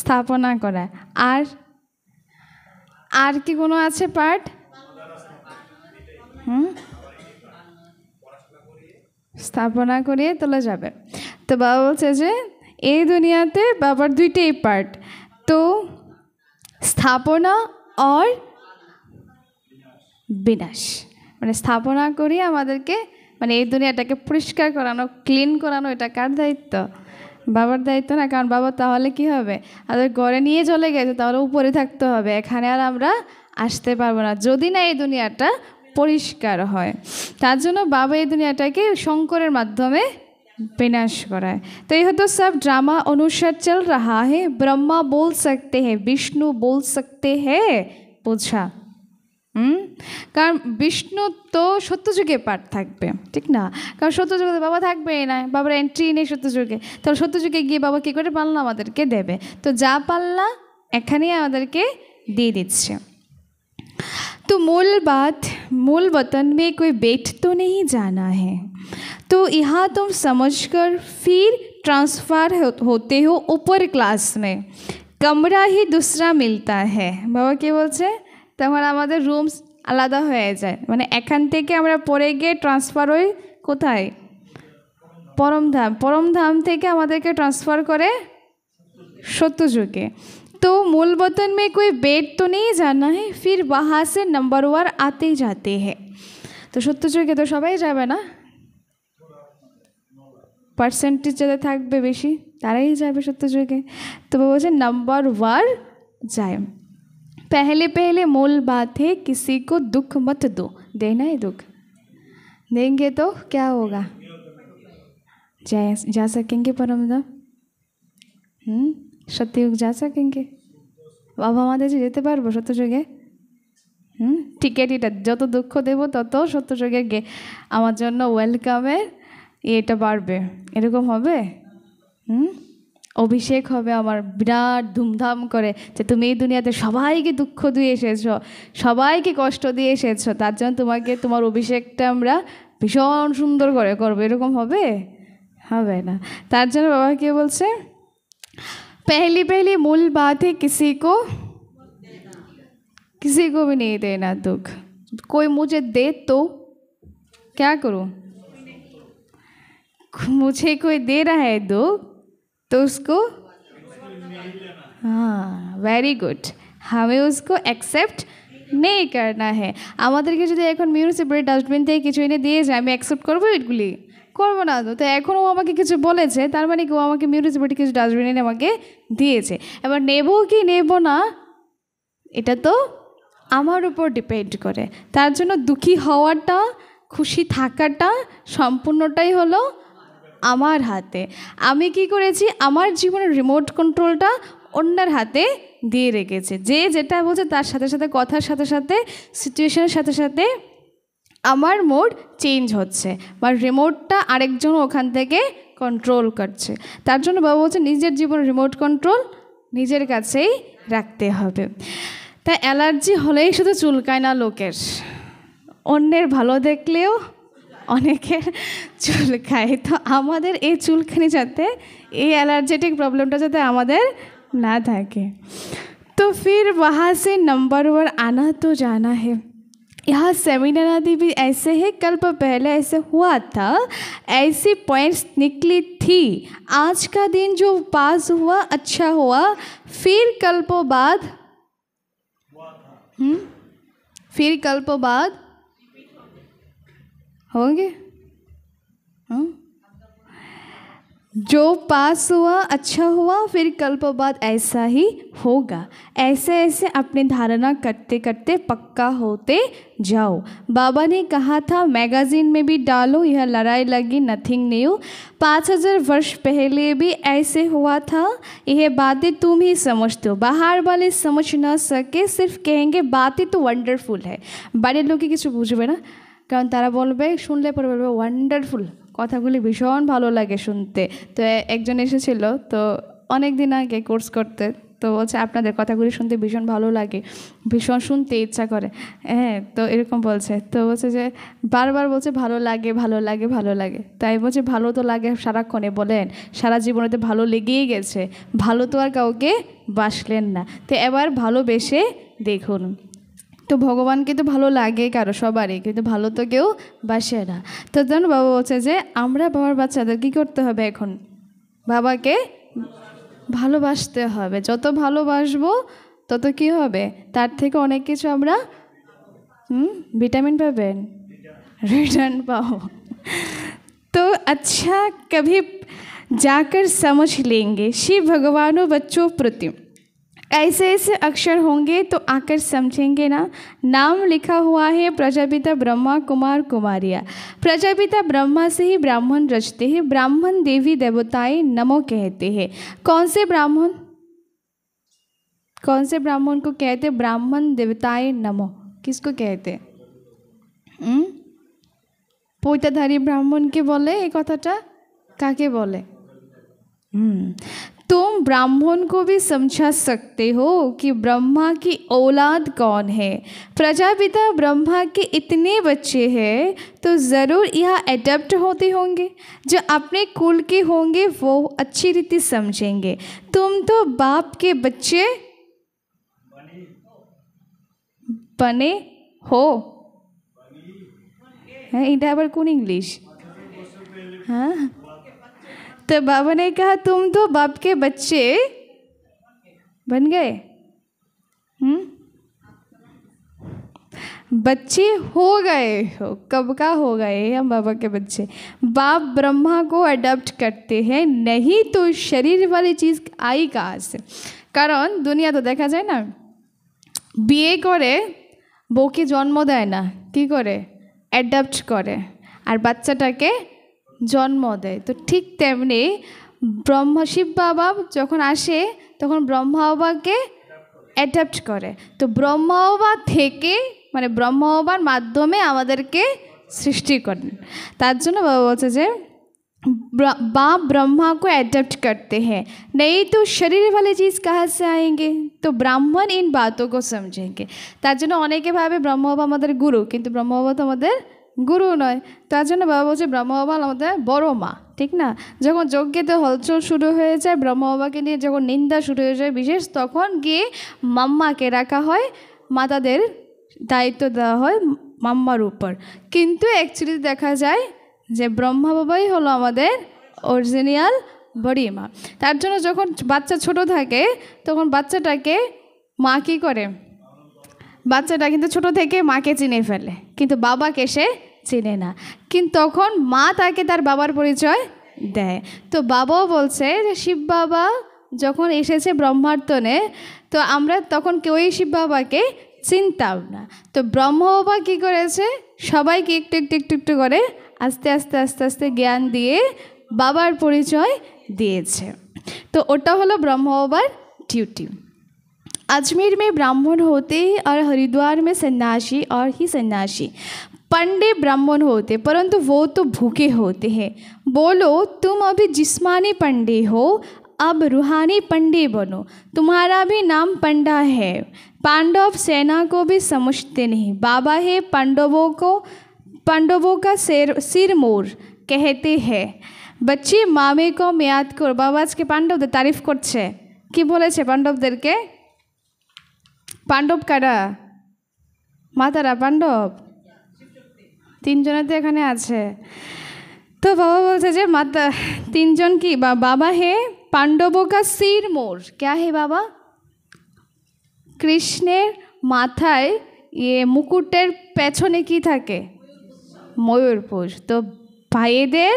স্থাপনা করা। আর আর কি কোনো আছে পার্ট? স্থাপনা করিয়ে তোলা যাবে। তো বাবা বলছে যে এই দুনিয়াতে বাবার দুইটাই পার্ট, তো স্থাপনা আর বিনাশ। মানে স্থাপনা করিয়ে আমাদেরকে মানে এই দুনিয়াটাকে পরিষ্কার করানো, ক্লিন করানো, এটা কার দায়িত্ব? বাবার দায়িত্ব না, কারণ বাবা তাহলে কি হবে, আমাদের ঘরে নিয়ে চলে গেছে, তাহলে উপরে থাকতে হবে, এখানে আর আমরা আসতে পারবো না যদি না এই দুনিয়াটা পরিষ্কার হয়। তার জন্য বাবা এই দুনিয়াটাকে শঙ্করের মাধ্যমে विनाश कराए। तो यह तो सब ड्रामा अनुसार चल रहा है। ब्रह्मा बोल सकते हैं, विष्णु बोल सकते हैं, पूछा কারণ বিষ্ণু তো সত্যযুগে পাঠ থাকবে, ঠিক না? কারণ সত্যযুগে বাবা থাকবেই না, বাবার এন্ট্রি নেই সত্যযুগে, তাহলে সত্যযুগে গিয়ে বাবা কী করে পাল্লা আমাদেরকে দেবে? তো যা পাল্লা এখানেই আমাদেরকে দিয়ে দিচ্ছে। तो मूल वतन में कोई बैठ तो नहीं जाना है, तो यहाँ तुम समझकर फिर ट्रांसफ़र होते हो ऊपर क्लास में, कमरा ही दूसरा मिलता है। बाबा क्या बोलते তখন আমাদের রুমস আলাদা হয়ে যায়, মানে এখান থেকে আমরা পরে গিয়ে ট্রান্সফার হই কোথায়? পরমধাম। পরমধাম থেকে আমাদেরকে ট্রান্সফার করে সত্যযুগে। तो मूल वतन में कोई बैठ तो नहीं जाना है, फिर वहाँ से नंबरवार आते जाते हैं। तो সত্যযুগে তো সবাই যাবে না, পার্সেন্টেজ যাদের থাকবে বেশি তারাই যাবে সত্যযুগে। তো বলছে नंबरवार जाए। पहले पहले मूल बात है किसी को दुख मत दो, देना है दुख, देंगे तो क्या होगा? जा सकेंगे परमधाम, सत्ययुग जा सकेंगे, बाबा हमारे যেতে পারবো সত্যযুগে? টিকেটটা যত দুঃখ দেব তত সত্যযুগে গে আমার জন্য ওয়েলকামের এটা বাড়বে, এরকম হবে? অভিষেক হবে আমার বিরাট ধুমধাম করে, যে তুমি এই দুনিয়াতে সবাইকে দুঃখ দিয়ে এসেছো, সবাইকে কষ্ট দিয়ে এসেছো, তার জন্য তোমাকে তোমার অভিষেকটা আমরা ভীষণ সুন্দর করে করবো, এরকম হবে? হবে না। তার জন্য বাবা কে বলছে पहली पहली मूल बात है किसी को भी नहीं देना दुख। कोई मुझे दे तो क्या करूं? मुझे कोई दे रहा है दुख तो उसको, हाँ वेरी गुड, हमें उसको एक्सेप्ट नहीं करना है। আমাদেরকে যদি এখন মিউনিসিপ্যালিটি ডাস্টবিন থেকে কিছু এনে দিয়ে যায়, আমি অ্যাকসেপ্ট করবো? এগুলি করবো না। তো এখন ও আমাকে কিছু বলেছে, তার মানে কি ও আমাকে মিউনিসিপ্যালিটি কিছু ডাস্টবিন এনে আমাকে দিয়েছে, এবার নেবো কি নেব না এটা তো আমার উপর ডিপেন্ড করে। তার জন্য দুঃখী হওয়াটা, খুশি থাকাটা সম্পূর্ণটাই হলো আমার হাতে। আমি কি করেছি, আমার জীবনের রিমোট কন্ট্রোলটা অন্যের হাতে দিয়ে রেখেছে। যে যেটা বলছে তার সাথে সাথে, কথার সাথে সাথে, সিচুয়েশনের সাথে সাথে আমার মোড চেঞ্জ হচ্ছে, বা রিমোটটা আরেকজন ওখান থেকে কন্ট্রোল করছে। তার জন্য বাবা বলছে নিজের জীবনের রিমোট কন্ট্রোল নিজের কাছেই রাখতে হবে। তাই অ্যালার্জি হলেই শুধু চুলকায় না লোকের, অন্যের ভালো দেখলেও অনেকের চুলকায়। তো আমাদের এই চুলখানি যাতে, এই অ্যালার্জেটিক প্রবলেমটা যাতে আমাদের না থাকে। তো फिर वहाँ से नंबर वन आना तो जाना है। यहाँ सेमिनार आदि भी ऐसे है, कल पहले ऐसे हुआ था, ऐसी पॉइंट्स निकली थी। आज का दिन जो पास हुआ अच्छा हुआ, फिर कल्पों बाद फिर कल्पों बाद होंगे। जो पास हुआ अच्छा हुआ, फिर कल्पों बाद ऐसा ही होगा। ऐसे ऐसे अपनी धारणा करते करते पक्का होते जाओ। बाबा ने कहा था मैगज़ीन में भी डालो, यह लड़ाई लगी नथिंग न्यू। 5000 वर्ष पहले भी ऐसे हुआ था। यह बातें तुम ही समझते हो, बाहर वाले समझ ना सके, सिर्फ कहेंगे बातें तो वंडरफुल है। बड़े लोग কিছু বুঝবে না, কারণ তারা বলবে, শুনলে পরে বলবে ওয়ান্ডারফুল, কথাগুলি ভীষণ ভালো লাগে শুনতে। তো একজন এসেছিল, তো অনেক দিন আগে কোর্স করতে, তো বলছে আপনাদের কথাগুলি শুনতে ভীষণ ভালো লাগে, ভীষণ শুনতে ইচ্ছা করে। হ্যাঁ, তো এরকম বলছে। তো বলছে যে বারবার বলছে ভালো লাগে ভালো লাগে ভালো লাগে। তাই বলছে ভালো তো লাগে সারাক্ষণে, বলেন সারা জীবনে তো ভালো লেগেই গেছে, ভালো তো আর কাউকে বাসলেন না, তো এবার ভালোবেসে দেখুন। তো ভগবানকে তো ভালো লাগে কারো সবারই, কিন্তু ভালো তো কেউ বাসে না। তো জানো বাবা বলছে যে আমরা বাবার বাচ্চাদের কী করতে হবে, এখন বাবাকে ভালোবাসতে হবে। যত ভালোবাসবো তত কি হবে, তার থেকে অনেক কিছু আমরা ভিটামিন পাবেন, রিটার্ন পাও। तो अच्छा कभी जाकर समझ लेंगे। शिव भगवानों बच्चों प्रति ऐसे ऐसे अक्षर होंगे तो आकर समझेंगे ना। नाम लिखा हुआ है प्रजापिता ब्रह्मा कुमार कुमारियाँ। प्रजापिता ब्रह्मा से ही ब्राह्मण रचते हैं। ब्राह्मण देवी देवताएं नमो कहते हैं। कौन से ब्राह्मण को कहते? ब्राह्मण देवताएं नमो किसको कहते? পৈতাধারী ব্রাহ্মণকে বলে এই কথাটা। কাকে বলে? तुम ब्राह्मण को भी समझा सकते हो कि ब्रह्मा की औलाद कौन है। प्रजापिता ब्रह्मा के इतने बच्चे हैं तो ज़रूर यह एडप्ट होते होंगे। जो अपने कुल के होंगे वो अच्छी रीति समझेंगे। तुम तो बाप के बच्चे बने हो। इधर पर कौन इंग्लिश? हाँ, तो बाबा ने कहा तुम तो बाप के बच्चे बन गए। बच्चे हो गए हो। कब का हो गए हम बाबा के बच्चे? बाप ब्रह्मा को अडॉप्ट करते हैं, नहीं तो शरीर वाली चीज़ आई कहाँ से? कारण दुनिया तो देखा जाए ना, বিয়ে করে বউকে জন্ম দেয় না, কি করে? অ্যাডাপ্ট করে আর বাচ্চাটাকে জন্ম দেয়। তো ঠিক তেমনি ব্রহ্মা শিব বাবা যখন আসে তখন ব্রহ্মা বাবাকে অ্যাডাপ্ট করে। তো ব্রহ্মা বাবা থেকে মানে ব্রহ্মা বাবার মাধ্যমে আমাদেরকে সৃষ্টি করেন। তার জন্য বাবা বলছে যে बाप ब्रह्मा को एडप्ट करते हैं, नहीं तो शरीर वाली चीज़ कहाँ से आएंगे? तो ब्राह्मण इन बातों को समझेंगे। তার জন্য অনেকে ভাবে ব্রহ্ম বাবা আমাদের গুরু, কিন্তু ব্রহ্ম বাবা তো আমাদের গুরু নয়। তার জন্য বাবা বলছে ব্রহ্ম বাবা আমাদের বড় মা, ঠিক না? যখন যজ্ঞেতে হলচল শুরু হয়ে যায়, ব্রহ্ম বাবাকে নিয়ে যখন নিন্দা শুরু হয়ে যায় বিশেষ, তখন গিয়ে মাম্মাকে রাখা হয়, মাতাদের দায়িত্ব দেওয়া হয় মাম্মার উপর। কিন্তু অ্যাকচুয়ালি দেখা যায় যে ব্রহ্মা বাবাই হলো আমাদের অরিজিনাল বড়ি মা। তার জন্য যখন বাচ্চা ছোট থাকে তখন বাচ্চাটাকে মা কী করে? বাচ্চাটা কিন্তু ছোট থেকে মাকে চিনে ফেলে, কিন্তু বাবাকে সে চেনে না। কিন্তু তখন মা তাকে তার বাবার পরিচয় দেয়। তো বাবাও বলছে যে শিব বাবা যখন এসেছে ব্রহ্মার্তনে, তো আমরা তখন কেউই শিব বাবাকে চিনতাম না। তো ব্রহ্ম বাবা কী করেছে? সবাইকে একটু একটু একটু একটু করে আস্তে আস্তে আস্তে আস্তে জ্ঞান দিয়ে বাবার পরিচয় দিয়েছে। तो ওটা হলো ब्रह्म बाबार ड्यूटी। अजमेर में ब्राह्मण होते और हरिद्वार में सन्यासी और ही सन्यासी। पंडे ब्राह्मण होते परंतु वो तो भूखे होते हैं। बोलो तुम अभी जिस्मानी पंडे हो, अब रूहानी पंडे बनो। तुम्हारा भी नाम पंडा है। पांडव सेना को भी समझते नहीं। बाबा है पांडवों का सिर मोर कहते हैं। बच्चे मामे को याद करो। बाबा आज के पांडवদের तारीफ করছে। কি বলেছে পাণ্ডবদেরকে? পাণ্ডব কারা? মাতারা পাণ্ডব তিনজনে তো এখানে আছে। তো বাবা বলছে যে মাতা তিনজন কি? বাবা হে पांडवों का सिर मोर। क्या है बाबा? কৃষ্ণের মাথায় মুকুটের পেছনে কি থাকে? ময়ূরপুঁজ। তো ভাইদের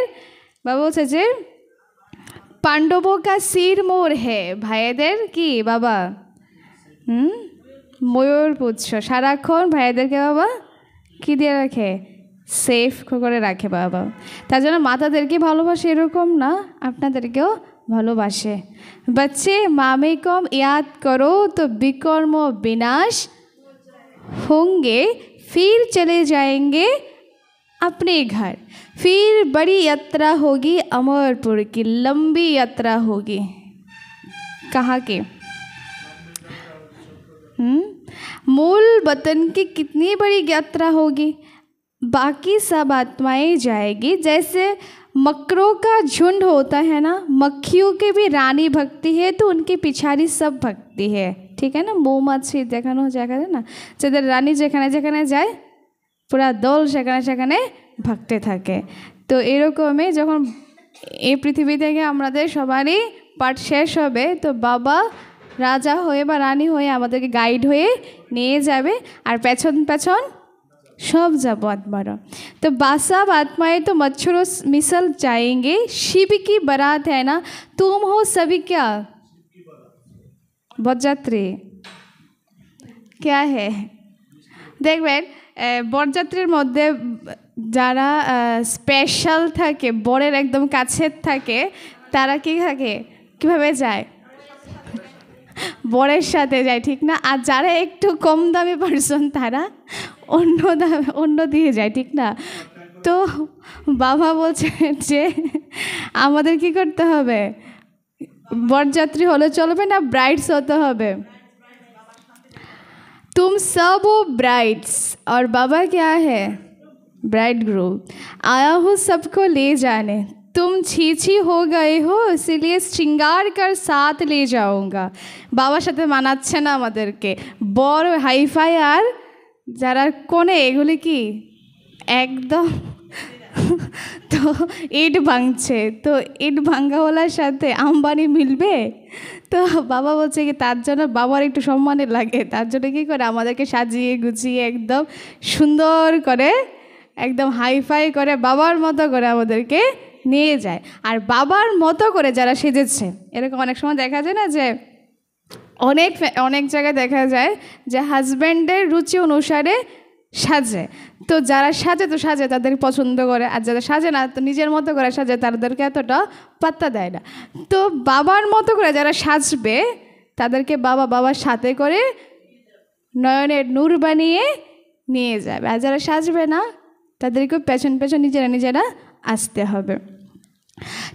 বাবা বলছে যে पांडवों का सिर मोर है। ভাইদের কি বাবা? ময়ূরপুঁজ। সারাক্ষণ ভাইদেরকে বাবা কি দিয়ে রাখে? সেফ করে রাখে বাবা। তার জন্য মাতাদেরকে ভালোবাসে এরকম না, আপনাদেরকেও ভালোবাসে। बच्चे मामे को याद करो तो विकर्म विनाश होंगे, फिर चले जाएंगे अपने घर। फिर बड़ी यात्रा होगी, अमरपुर की लंबी यात्रा होगी। कहाँ की? मूल वतन की कितनी बड़ी यात्रा होगी। बाकी सब आत्माएं जाएगी। जैसे मकरों का झुंड होता है ना, मक्खियों के भी रानी भक्ति है तो उनके पिछाड़ी सब भक्ति है, ठीक है ना? মৌমাছি দেখানো যায় না, যাদের রানী যেখানে যেখানে যায় পুরা দল সেখানে সেখানে ভক্তে থাকে। তো এরকমই যখন এই পৃথিবী থেকে আমাদের সবারই পাঠ শেষ হবে, তো বাবা রাজা হয়ে বা রানী হয়ে আমাদেরকে গাইড হয়ে নিয়ে যাবে, আর পেছন পেছন सब जाबो आत्मारा। तो सब आत्माएं तो मच्छरों मिसल जाएंगे, शिव की बारात है ना, तुम हो सभी क्या बरजात्री क्या है দেখবেন বরযাত্রীর মধ্যে যারা স্পেশাল থাকে, বরের একদম কাছের থাকে, তারা কি থাকে কিভাবে যায় বরের সাথে যায়, ঠিক না? আর যারা একটু কম দামি পার্সন তারা অন্য দিয়ে যায়, ঠিক না? তো বাবা বলছে যে আমাদের কি করতে হবে, বরযাত্রী হলে চলবে না, ब्राइड्स होते হবে। तुम सब हो ब्राइड्स और बाबा क्या है ब्राइड ग्रूम। आया हूँ सबको ले जाने, तुम छी हो गए हो, इसीलिए श्रृंगार कर साथ ले जाऊंगा। बाबा साथे मानाচ্ছে না আমাদেরকে, বড় হাইফাই আর যারা কোনে এগুলি কি একদম তো ইট ভাঙছে, তো ইট ভাঙ্গাওয়ালার সাথে আম্বানি মিলবে? তো বাবা বলছে কি তার জন্য বাবার একটু সম্মানের লাগে, তার জন্য কী করে আমাদেরকে সাজিয়ে গুছিয়ে একদম সুন্দর করে একদম হাইফাই করে বাবার মতো করে আমাদেরকে নিয়ে যায়। আর বাবার মতো করে যারা সেজেছে, এরকম অনেক সময় দেখা যায় না যে অনেক জায়গায় দেখা যায় যে হাজব্যান্ডের রুচি অনুসারে সাজে, তো যারা সাজে তো সাজে তাদের পছন্দ করে, আর যারা সাজে না তো নিজের মতো করে সাজে, তাদেরকে এতটা পাত্তা দেয় না। তো বাবার মতো করে যারা সাজবে তাদেরকে বাবার সাথে করে নয়নের নূর বানিয়ে নিয়ে যাবে, আর যারা সাজবে না তাদেরকে পেছন পেছন নিজেরা আসতে হবে।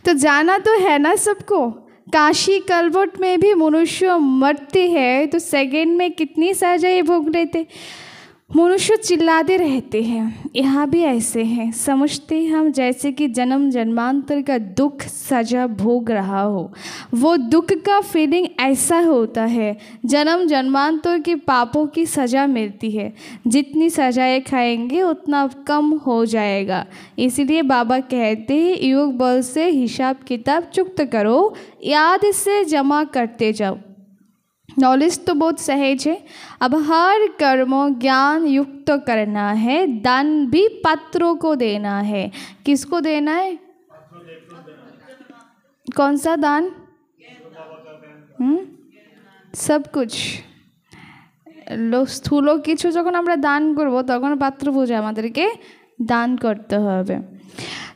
तो जाना तो है ना सबको, काशी कलवट में भी मनुष्य मरते हैं, तो सेकंड में कितनी सजाएं भोग लेते। मनुष्य चिल्लाते रहते हैं, यहाँ भी ऐसे हैं, समझते हम जैसे कि जन्म जन्मांतर का दुख सजा भोग रहा हो। वो दुख का फीलिंग ऐसा होता है, जन्म जन्मांतर के पापों की सज़ा मिलती है, जितनी सजाएं खाएंगे उतना कम हो जाएगा। इसीलिए बाबा कहते हैं योग बल से हिसाब किताब चुक्त करो, याद से जमा करते जाओ। नॉलेज तो बहुत सहज है, अब हर कर्म ज्ञान युक्त करना है, दान भी पात्रों को देना है। किसको देना है? कौन सा दान? सब कुछ স্থূল কিছু যখন আমরা দান করব তখন পাত্র বুঝে আমাদেরকে দান করতে হবে।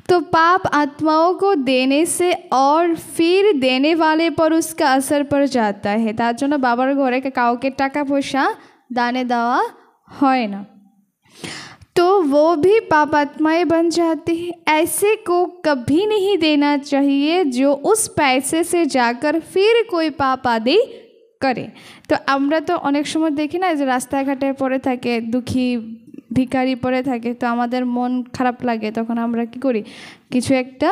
तो पाप आत्माओं को देने से और फिर देने वाले पर उसका असर पड़ जाता है, तार জন্য বাবার ঘরে কাউকে টাকা পয়সা দানে দেওয়া হয় না, तो वो भी पाप आत्माएं बन जाती है। ऐसे को कभी नहीं देना चाहिए जो उस पैसे से जाकर फिर कोई पाप आदि करे। तो আমরা তো অনেক সময় দেখি না যে রাস্তাঘাটে পড়ে থাকে দুঃখী ভিখারি পড়ে থাকে, তো আমাদের মন খারাপ লাগে, তখন আমরা কি করি কিছু একটা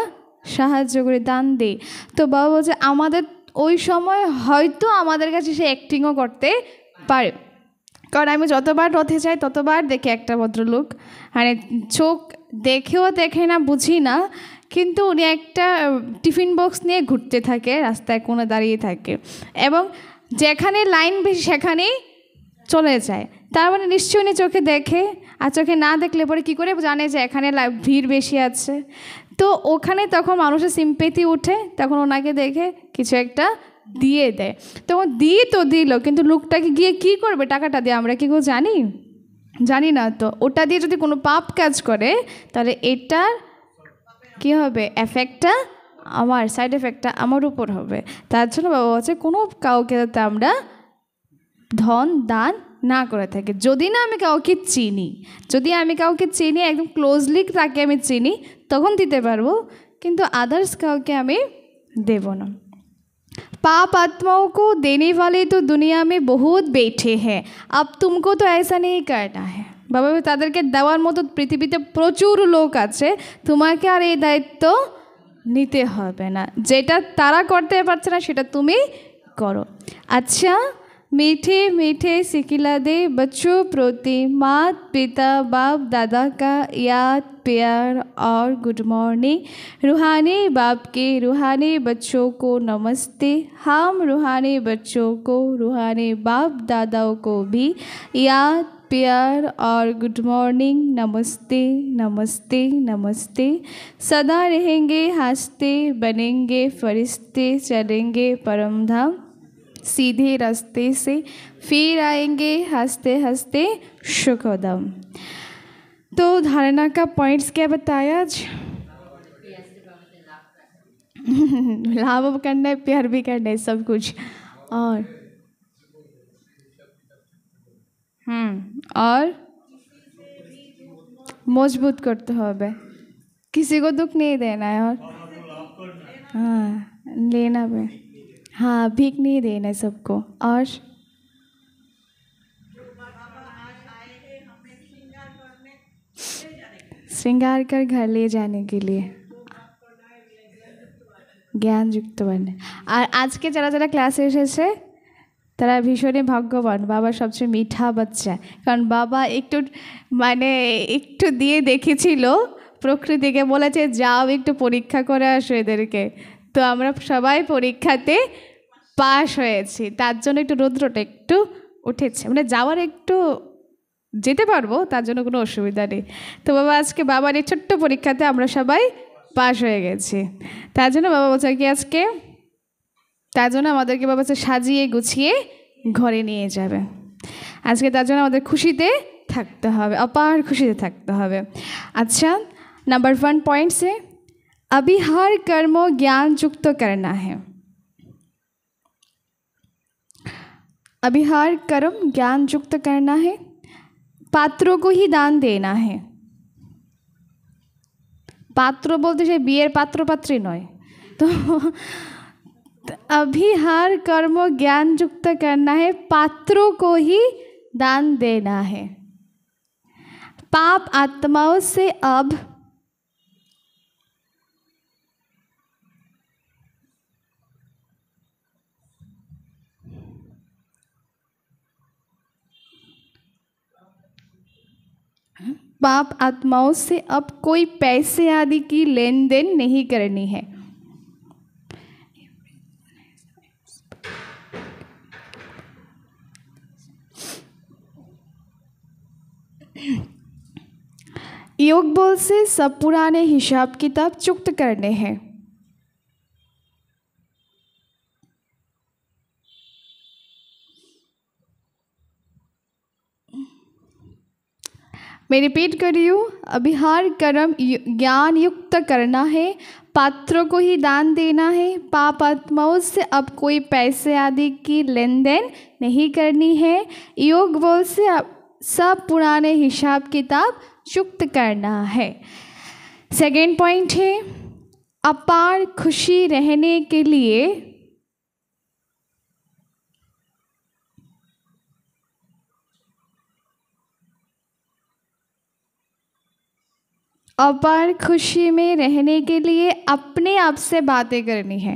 সাহায্য করি, দান দিই। তো বাবা বলছে আমাদের ওই সময় হয়তো আমাদের কাছে সে অ্যাক্টিংও করতে পারে, কারণ আমি যতবার রথে যাই ততবার দেখি একটা ভদ্রলোক, মানে চোখ দেখেও দেখে না বুঝি না, কিন্তু উনি একটা টিফিন বক্স নিয়ে ঘুরতে থাকে, রাস্তায় কোণে দাঁড়িয়ে থাকে এবং যেখানে লাইন বেশি সেখানেই চলে যায়। তার মানে নিশ্চয়ই উনি চোখে দেখে, আর চোখে না দেখলে পরে কী করে জানে যে এখানে ভিড় বেশি আছে। তো ওখানে তখন মানুষের সিম্পেথি উঠে, তখন ওনাকে দেখে কিছু একটা দিয়ে দেয়। তখন দিয়ে তো দিল, কিন্তু লোকটাকে গিয়ে কী করবে টাকাটা দিয়ে আমরা কি কেউ জানি না। তো ওটা দিয়ে যদি কোনো পাপ কাজ করে তাহলে এটার কী হবে, এফেক্টটা আমার, সাইড এফেক্টটা আমার উপর হবে। তার জন্য বাবা বলছে কোনো কাউকে যাতে আমরা ধন দান না করে থাকে। যদি না আমি কাউকে চিনি, যদি আমি কাউকে চিনি একদম ক্লোজলি তাকে আমি চিনি তখন দিতে পারবো, কিন্তু আদার্স কাউকে আমি দেব না। पाप आत्माओं को देने वाले तो दुनिया में बहुत बैठे हैं, अब तुमको तो ऐसा नहीं करना है। বাবা তাদেরকে দেওয়ার মতো পৃথিবীতে প্রচুর লোক আছে, তোমাকে আর এই দায়িত্ব নিতে হবে না, যেটা তারা করতে পারছে না সেটা তুমি করো। আচ্ছা मीठे मीठे सिखिलादे बच्चों प्रति मात पिता बाप दादा का याद प्यार और गुड मॉर्निंग। रूहानी बाप के रूहानी बच्चों को नमस्ते। हम रूहानी बच्चों को रूहानी बाप दादाओं को भी याद प्यार और गुड मॉर्निंग, नमस्ते नमस्ते नमस्ते। सदा रहेंगे हंसते, बनेंगे फरिश्ते, चलेंगे परम धाम सीधे रास्ते से, फिर आएंगे हंसते हंसते सुखोदम। तो धारणा का पॉइंट्स क्या बताया आज? लाभ करना है, प्यार भी करना है, सब कुछ। और मजबूत करते হবে, किसी को दुख नहीं देना है। और हाँ, लेना भी, हाँ, भीख नहीं देना है सबको। और श्रृंगार कर घर ले जाने के लिए ज्ञान युक्त बने। और आज के जरा जरा क्लासे এসেছে তারা ভীষণই ভাগ্যবান, বাবা সবচেয়ে মিঠা বাচ্চা। কারণ বাবা একটু দিয়ে দেখেছিল প্রকৃতিকে, বলেছে যাও একটু পরীক্ষা করে আসো এদেরকে। তো আমরা সবাই পরীক্ষাতে পাশ হয়েছি, তার জন্য একটু রৌদ্রটা একটু উঠেছে, মানে যাওয়ার একটু যেতে পারবো, তার জন্য কোনো অসুবিধা নেই। তো বাবা আজকে বাবার এই ছোট্ট পরীক্ষাতে আমরা সবাই পাশ হয়ে গেছি। তার জন্য বাবা বলছে কি আজকে, তার জন্য আমাদেরকে বাবা সাজিয়ে গুছিয়ে ঘরে নিয়ে যাবে আজকে। তার জন্য আমাদের খুশিতে থাকতে হবে, অপার খুশিতে থাকতে হবে। আচ্ছা, नंबर 1 पॉइंट से अभी हर कर्म ज्ञान युक्त करना है। अभी हर कर्म ज्ञान युक्त करना है, पात्रों को ही दान देना है। पात्र बोलते से बियर पात्र पात्री नय। तो अभी हर कर्म ज्ञान युक्त करना है, पात्रों को ही दान देना है। पाप आत्माओं से अब पाप आत्माओं से अब कोई पैसे आदि की लेन देन नहीं करनी है। योग बल से सब पुराने हिसाब किताब चुक्त करने हैं। मैं रिपीट कर रही हूँ, अभी हर कर्म ज्ञान युक्त करना है, पात्रों को ही दान देना है, पाप आत्माओं से अब कोई पैसे आदि की लेन देन नहीं करनी है। योग बल से सब पुराने हिसाब किताब चुक्त करना है। सेकेंड पॉइंट है, अपार खुशी रहने के लिए अपार खुशी में रहने के लिए अपने आप से बातें करनी है।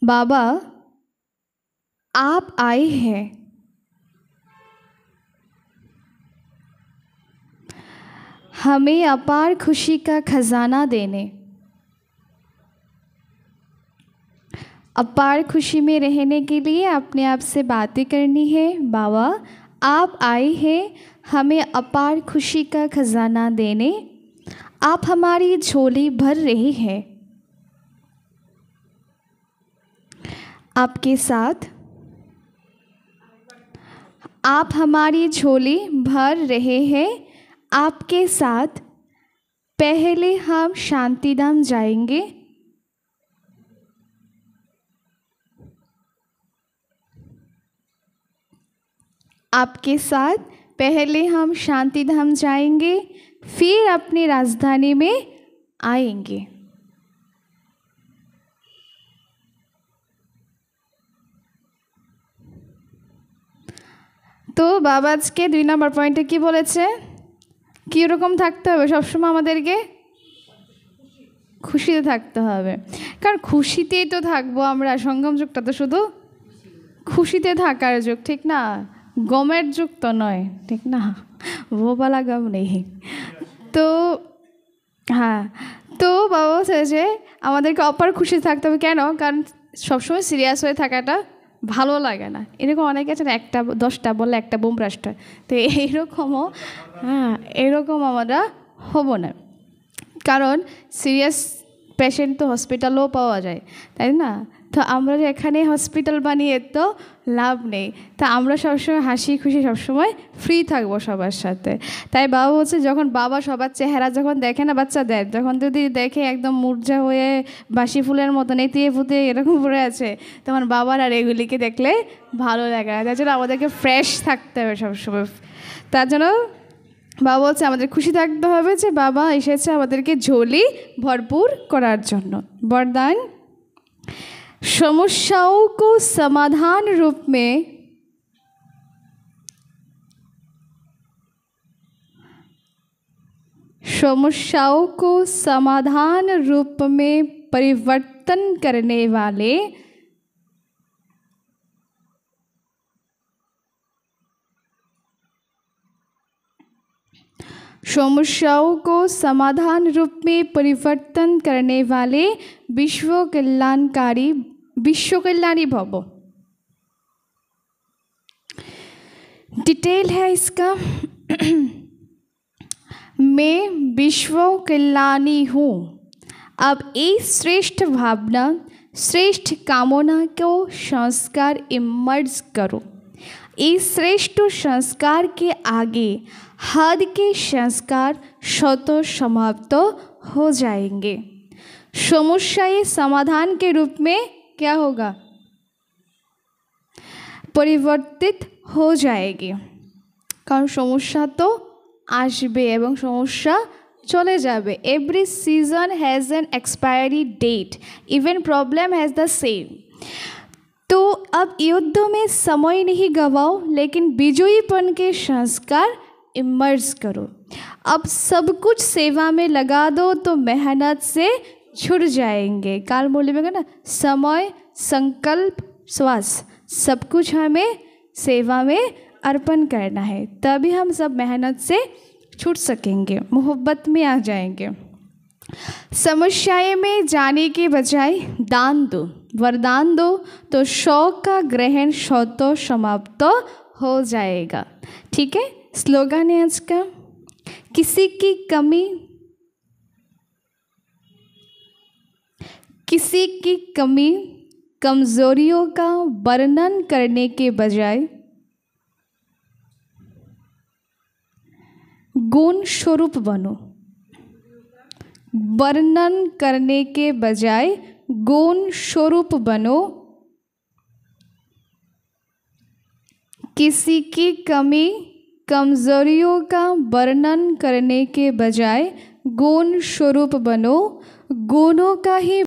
बाबा आप आए हैं, हमें अपार खुशी का खजाना देने। अपार खुशी में रहने के लिए अपने आप से बातें करनी है। बाबा आप आए हैं, हमें अपार खुशी का खजाना देने। आप हमारी झोली भर रहे हैं, आपके साथ आप हमारी झोली भर रहे हैं, आपके साथ पहले हम शांतिधाम जाएंगे। आपके साथ पहले हम शांतिधाम जाएंगे, फिर अपनी राजधानी में आएंगे। तो बाबा आज के 2 नम्बर पॉइंटे की बोलेছে, কীরকম থাকতে হবে সবসময় আমাদেরকে খুশিতে থাকতে হবে। কারণ খুশিতেই তো থাকবো আমরা, সঙ্গম যুগটা তো শুধু খুশিতে থাকার যুগ, ঠিক না? গমের যুগ তো নয়, ঠিক না? वो वाला गम नहीं। তো হ্যাঁ, তো বাবা বলছে যে আমাদেরকে অপার খুশি থাকতে হবে। কেন? কারণ সবসময় সিরিয়াস হয়ে থাকাটা ভালো লাগে না, এরকম অনেকে আছে না, 10টা বললে একটা বোম ব্রাস্ট হয়। তো এইরকমও, হ্যাঁ, এরকম আমরা হব না, কারণ সিরিয়াস পেশেন্ট তো হসপিটালেও পাওয়া যায়, তাই না? তো আমরা যে এখানে হসপিটাল বানিয়ে তো লাভ নেই। তা আমরা সবসময় হাসি খুশি সবসময় ফ্রি থাকবো সবার সাথে। তাই বাবা বলছে, যখন বাবা সবার চেহারা যখন দেখে না বাচ্চাদের, যখন যদি দেখে একদম মূর্ছা হয়ে বাসি ফুলের মতো নেতিয়ে ফুটিয়ে এরকম পড়ে আছে, তখন বাবার আর এগুলিকে দেখলে ভালো লাগে না। তার জন্য আমাদেরকে ফ্রেশ থাকতে হবে সবসময়। তার জন্য বাবা বলছে আমাদের খুশি থাকতে হবে যে বাবা এসেছে আমাদেরকে ঝোলি ভরপুর করার জন্য। वरदान, समस्याओं को समाधान रूप में परिवर्तन करने वाले समस्याओं को समाधान रूप में परिवर्तन करने वाले विश्व कल्याणी भव। डिटेल है इसका। मैं विश्व कल्याणी हूँ। अब इस श्रेष्ठ भावना, श्रेष्ठ कामना को संस्कार इमर्ज करो। इस श्रेष्ठ संस्कार के आगे हद के संस्कार स्वतः समाप्त हो जाएंगे। समस्याएं समाधान के रूप में क्या होगा? परिवर्तित हो जाएगी। कारण समस्या तो आसबे एवं समस्या चले जाबे। Every season has an expiry date, even problem has the same. तो अब युद्ध में समय नहीं गवाओ, लेकिन विजयीपन के संस्कार इमर्ज करो। अब सब कुछ सेवा में लगा दो तो मेहनत से छुट जाएंगे। काल मूल्य में ना, समय, संकल्प, श्वास, सब कुछ हमें सेवा में अर्पण करना है, तभी हम सब मेहनत से छूट सकेंगे, मोहब्बत में आ जाएंगे। समस्याएं में जाने के बजाय दान दो, वरदान दो, तो शौक का ग्रहण स्वतः समाप्त हो जाएगा। ठीक है, स्लोगन है आज का, किसी की कमी कमजोरियों का वर्णन करने के बजाय गुण स्वरूप बनो। वर्णन करने के बजाय गुण स्वरूप बनो। किसी की कमी कमजोरियों का वर्णन करने के बजाय गुण स्वरूप बनो। गुणों का ही